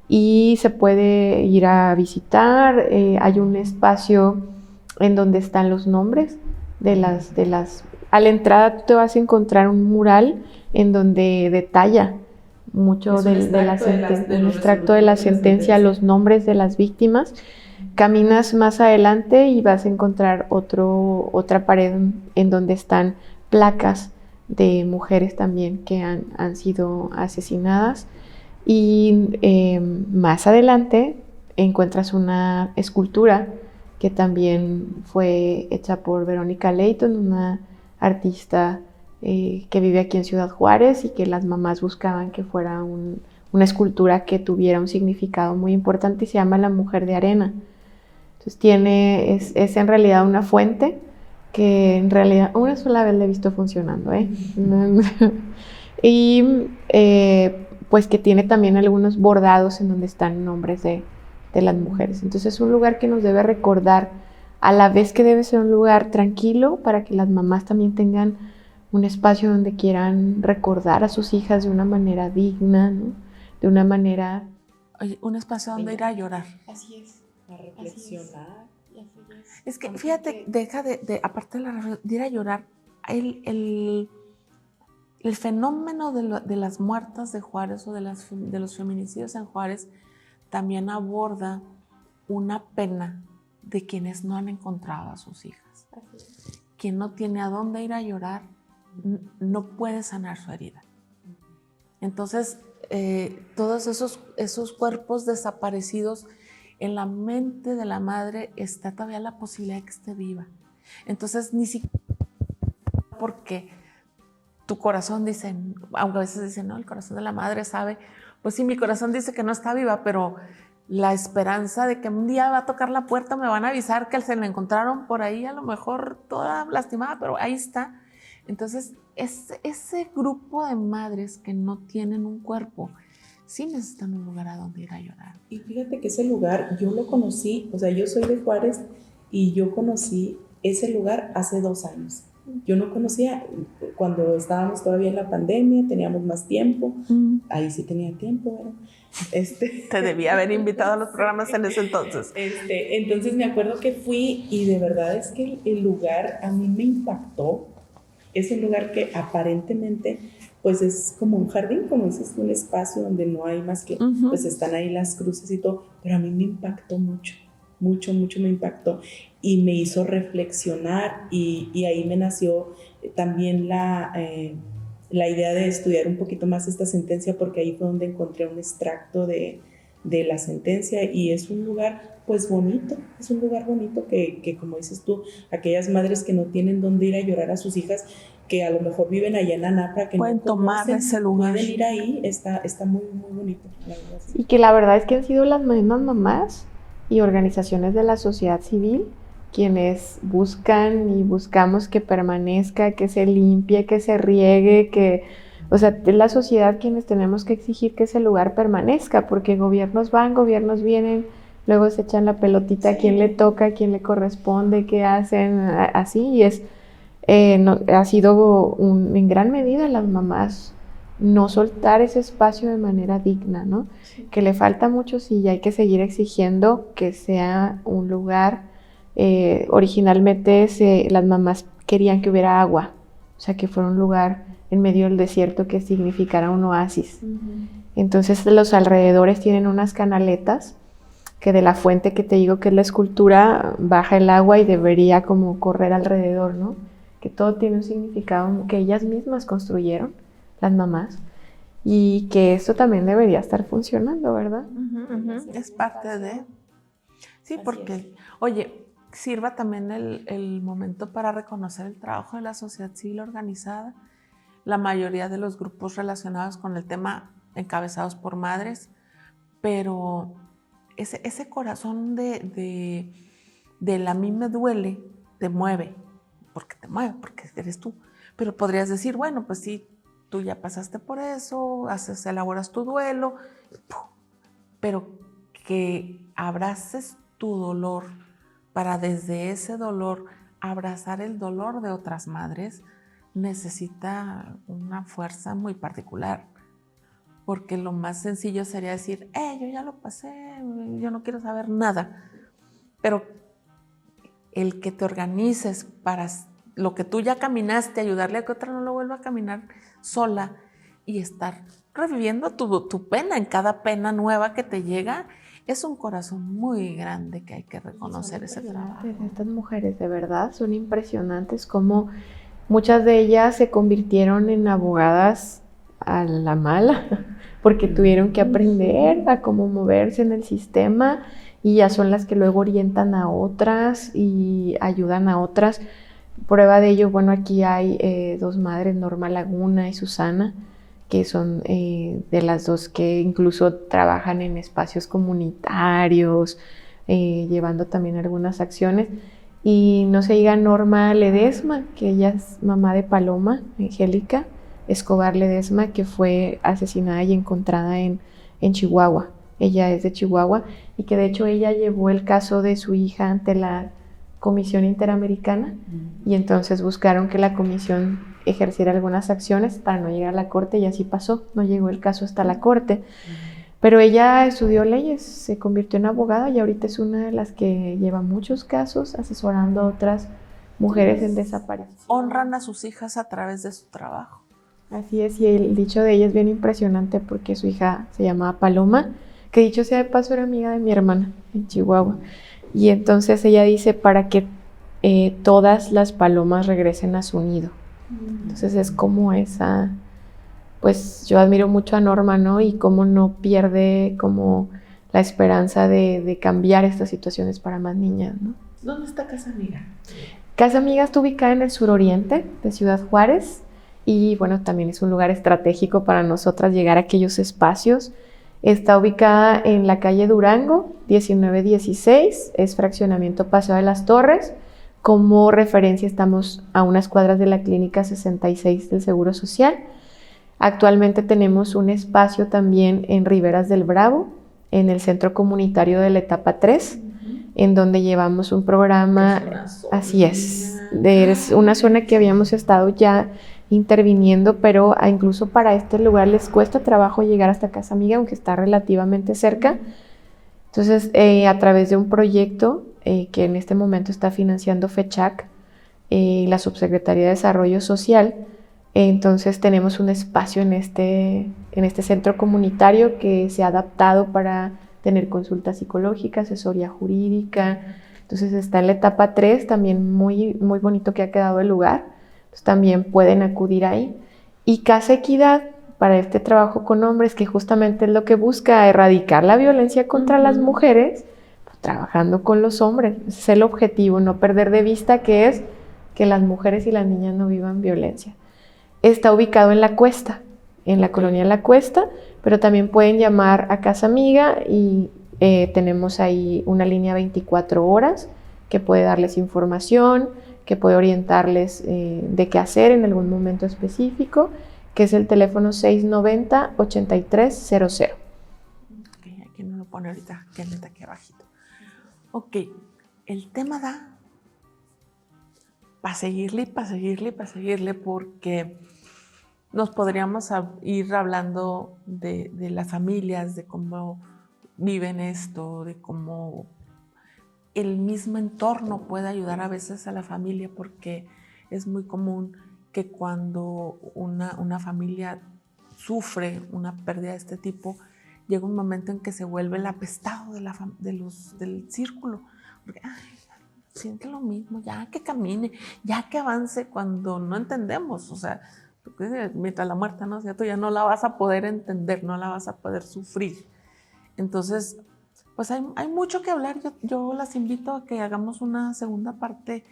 Y se puede ir a visitar, hay un espacio en donde están los nombres de las... A la entrada te vas a encontrar un mural en donde detalla mucho un extracto de la sentencia, los nombres de las víctimas. Caminas más adelante y vas a encontrar otra pared en donde están placas de mujeres también que han sido asesinadas. Y más adelante encuentras una escultura que también fue hecha por Verónica Leighton, una artista que vive aquí en Ciudad Juárez y que las mamás buscaban que fuera una escultura que tuviera un significado muy importante y se llama La Mujer de Arena. Entonces es en realidad una fuente que en realidad una sola vez la he visto funcionando, y pues que tiene también algunos bordados en donde están nombres de las mujeres. Entonces es un lugar que nos debe recordar, a la vez que debe ser un lugar tranquilo para que las mamás también tengan un espacio donde quieran recordar a sus hijas de una manera digna, ¿no? De una manera... Oye, un espacio donde ir a llorar. Así es. A reflexionar. Es que fíjate, deja aparte de ir a llorar, el fenómeno de las muertas de Juárez o de los feminicidios en Juárez también aborda una pena de quienes no han encontrado a sus hijas. Quien no tiene a dónde ir a llorar no puede sanar su herida. Entonces, todos esos cuerpos desaparecidos, en la mente de la madre está todavía la posibilidad de que esté viva. Entonces, ni siquiera porque tu corazón dice, aunque a veces dicen, no, el corazón de la madre sabe, pues sí, mi corazón dice que no está viva, pero la esperanza de que un día va a tocar la puerta, me van a avisar que se la encontraron por ahí, a lo mejor toda lastimada, pero ahí está. Entonces, ese grupo de madres que no tienen un cuerpo, sí necesitan un lugar a donde ir a llorar. Y fíjate que ese lugar yo lo conocí, o sea, yo soy de Juárez y yo conocí ese lugar hace 2 años. Yo no conocía, cuando estábamos todavía en la pandemia, teníamos más tiempo, ahí sí tenía tiempo, ¿verdad? Te debía haber invitado a los programas en ese entonces. Entonces me acuerdo que fui y de verdad es que el lugar a mí me impactó. Es un lugar que aparentemente pues es como un jardín, como dices, un espacio donde no hay más que, pues están ahí las cruces y todo, pero a mí me impactó mucho me impactó y me hizo reflexionar y ahí me nació también la idea de estudiar un poquito más esta sentencia, porque ahí fue donde encontré un extracto de la sentencia y es un lugar pues bonito, es un lugar bonito que como dices tú, aquellas madres que no tienen dónde ir a llorar a sus hijas, que a lo mejor viven allá en Anapra, que pueden no tomar ese lugar, pueden ir ahí, está muy, muy bonito, la verdad. Y que la verdad es que han sido las mismas mamás y organizaciones de la sociedad civil quienes buscan y buscamos que permanezca, que se limpie, que se riegue, que O sea, es la sociedad quienes tenemos que exigir que ese lugar permanezca, porque gobiernos van, gobiernos vienen, luego se echan la pelotita a quién le toca, a quién le corresponde, qué hacen, así, y ha sido en gran medida las mamás no soltar ese espacio de manera digna, ¿no? Sí. Que le falta mucho, sí, y hay que seguir exigiendo que sea un lugar. Originalmente las mamás querían que hubiera agua, o sea, que fuera un lugar en medio del desierto que significara un oasis. Entonces los alrededores tienen unas canaletas que de la fuente que te digo que es la escultura baja el agua y debería como correr alrededor, ¿no? Que todo tiene un significado que ellas mismas construyeron, las mamás, y que esto también debería estar funcionando, ¿verdad? Es parte de... Sí, porque, oye, sirva también el momento para reconocer el trabajo de la sociedad civil organizada. La mayoría de los grupos relacionados con el tema encabezados por madres, pero ese corazón de a mí me duele, te mueve, porque eres tú. Pero podrías decir, bueno, pues sí, tú ya pasaste por eso, elaboras tu duelo, pero que abraces tu dolor para desde ese dolor abrazar el dolor de otras madres, necesita una fuerza muy particular, porque lo más sencillo sería decir, yo ya lo pasé, yo no quiero saber nada, pero el que te organices para lo que tú ya caminaste, ayudarle a que otra no lo vuelva a caminar sola y estar reviviendo tu pena en cada pena nueva que te llega, es un corazón muy grande que hay que reconocer ese trabajo. Estas mujeres de verdad son impresionantes, como muchas de ellas se convirtieron en abogadas a la mala, porque tuvieron que aprender a cómo moverse en el sistema y ya son las que luego orientan a otras y ayudan a otras. Prueba de ello, bueno, aquí hay dos madres, Norma Laguna y Susana, que son de las dos que incluso trabajan en espacios comunitarios, llevando también algunas acciones. Y no se diga Norma Ledesma, que ella es mamá de Paloma, Angélica Escobar Ledesma, que fue asesinada y encontrada en Chihuahua. Ella es de Chihuahua y que de hecho ella llevó el caso de su hija ante la Comisión Interamericana y entonces buscaron que la comisión ejerciera algunas acciones para no llegar a la corte y así pasó, no llegó el caso hasta la corte. Pero ella estudió leyes, se convirtió en abogada y ahorita es una de las que lleva muchos casos asesorando a otras mujeres en desaparición. Honran a sus hijas a través de su trabajo. Así es, y el dicho de ella es bien impresionante porque su hija se llamaba Paloma, que dicho sea de paso era amiga de mi hermana en Chihuahua. Y entonces ella dice para que todas las palomas regresen a su nido. Entonces es como esa, pues yo admiro mucho a Norma, ¿no? Y cómo no pierde como la esperanza de cambiar estas situaciones para más niñas, ¿no? ¿Dónde está Casa Amiga? Casa Amiga está ubicada en el suroriente de Ciudad Juárez y bueno, también es un lugar estratégico para nosotras llegar a aquellos espacios. Está ubicada en la calle Durango, 1916, es fraccionamiento Paseo de las Torres. Como referencia estamos a unas cuadras de la Clínica 66 del Seguro Social. Actualmente tenemos un espacio también en Riberas del Bravo, en el Centro Comunitario de la Etapa 3, en donde llevamos un programa, así es una zona que habíamos estado ya interviniendo, pero incluso para este lugar les cuesta trabajo llegar hasta Casa Amiga, aunque está relativamente cerca. Entonces, a través de un proyecto que en este momento está financiando FECHAC, la Subsecretaría de Desarrollo Social, entonces tenemos un espacio en este centro comunitario que se ha adaptado para tener consulta psicológica, asesoría jurídica. Entonces está en la etapa 3, también muy, muy bonito que ha quedado el lugar. Entonces también pueden acudir ahí. Y Casa Equidad, para este trabajo con hombres, que justamente es lo que busca erradicar la violencia contra las mujeres, pues, trabajando con los hombres. Ese es el objetivo, no perder de vista que es que las mujeres y las niñas no vivan violencia. Está ubicado en La Cuesta, en la colonia La Cuesta, pero también pueden llamar a Casa Amiga y tenemos ahí una línea 24 horas que puede darles información, que puede orientarles de qué hacer en algún momento específico, que es el teléfono 690-8300. Ok, aquí no lo pone ahorita, que neta aquí abajito. Ok, el tema da para seguirle, porque nos podríamos ir hablando de las familias, de cómo viven esto, de cómo el mismo entorno puede ayudar a veces a la familia, porque es muy común que cuando una familia sufre una pérdida de este tipo, llega un momento en que se vuelve el apestado del círculo, porque siente lo mismo, ya que camine, ya que avance, cuando no entendemos, o sea, mientras la muerte no sea, tú ya no la vas a poder entender, no la vas a poder sufrir. Entonces, pues hay mucho que hablar. Yo las invito a que hagamos una segunda parte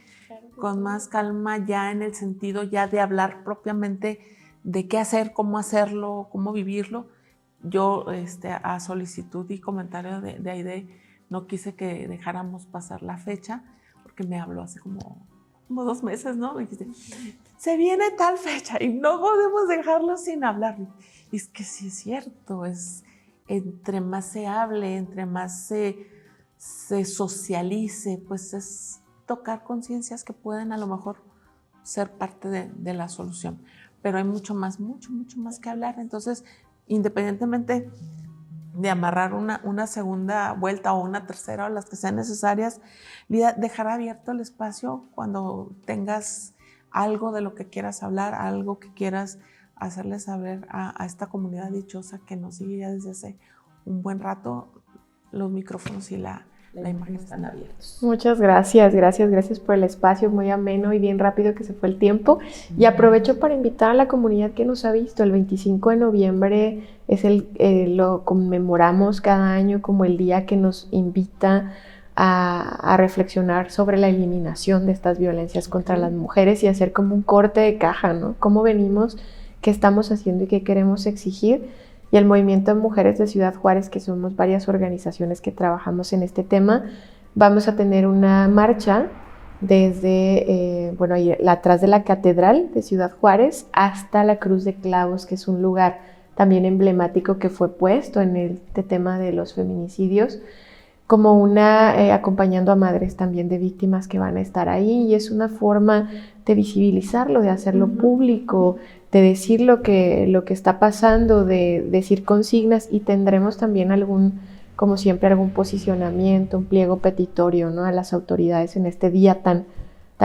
con más calma, ya en el sentido ya de hablar propiamente de qué hacer, cómo hacerlo, cómo vivirlo. Yo, a solicitud y comentario de Aide, no quise que dejáramos pasar la fecha, porque me habló hace como 2 meses, ¿no? Me dijiste, se viene tal fecha y no podemos dejarlo sin hablar. Y es que sí es cierto, entre más se hable, entre más se socialice, pues es tocar conciencias que pueden a lo mejor ser parte de la solución. Pero hay mucho más que hablar. Entonces, independientemente de amarrar una segunda vuelta o una tercera o las que sean necesarias, dejar abierto el espacio cuando tengas algo de lo que quieras hablar, algo que quieras hacerle saber a esta comunidad dichosa que nos sigue ya desde hace un buen rato. Los micrófonos y la imagen están abiertos. Muchas gracias por el espacio, muy ameno y bien rápido que se fue el tiempo. Y aprovecho para invitar a la comunidad que nos ha visto. El 25 de noviembre lo conmemoramos cada año como el día que nos invita a reflexionar sobre la eliminación de estas violencias contra las mujeres y hacer como un corte de caja, ¿no? Cómo venimos, qué estamos haciendo y qué queremos exigir. Y el Movimiento de Mujeres de Ciudad Juárez, que somos varias organizaciones que trabajamos en este tema, vamos a tener una marcha desde, atrás de la Catedral de Ciudad Juárez hasta la Cruz de Clavos, que es un lugar también emblemático que fue puesto en este tema de los feminicidios, como acompañando a madres también de víctimas que van a estar ahí, y es una forma de visibilizarlo, de hacerlo público, de decir lo que está pasando, de decir consignas, y tendremos también como siempre, algún posicionamiento, un pliego petitorio, ¿no?, a las autoridades en este día tan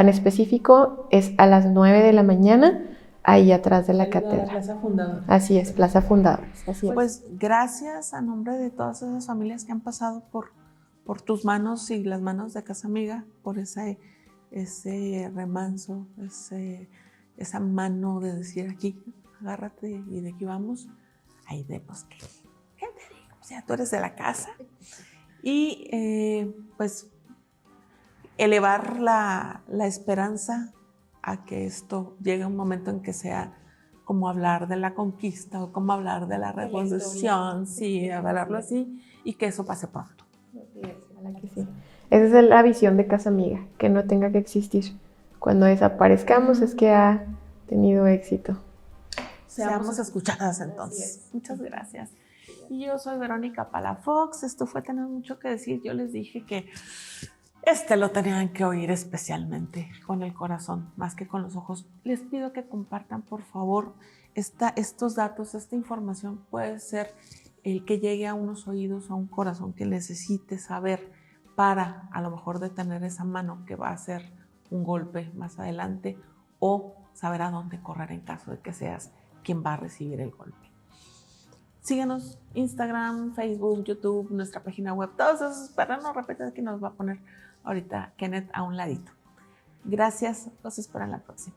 específico. Es a las 9 de la mañana, ahí atrás de la catedral. Plaza Fundadora. Así es, Plaza Fundadora. Pues gracias a nombre de todas esas familias que han pasado por tus manos y las manos de Casa Amiga, por ese remanso, esa mano de decir aquí, agárrate y de aquí vamos. Ahí pues, ¿qué te digo? O sea, tú eres de la casa. Y pues elevar la esperanza a que esto llegue a un momento en que sea como hablar de la conquista o como hablar de la revolución, sí, hablarlo así, y que eso pase pronto. Sí. Esa es la visión de Casa Amiga, que no tenga que existir. Cuando desaparezcamos es que ha tenido éxito. Seamos escuchadas entonces. Muchas gracias. Y yo soy Verónica Palafox. Esto fue Tener Mucho que Decir. Yo les dije que lo tenían que oír especialmente con el corazón, más que con los ojos. Les pido que compartan, por favor, estos datos, esta información. Puede ser el que llegue a unos oídos, a un corazón que necesite saber para a lo mejor detener esa mano que va a hacer un golpe más adelante, o saber a dónde correr en caso de que seas quien va a recibir el golpe. Síguenos Instagram, Facebook, YouTube, nuestra página web, todos esos, para no repetir, que nos va a poner ahorita Kenneth a un ladito. Gracias, los espero en la próxima.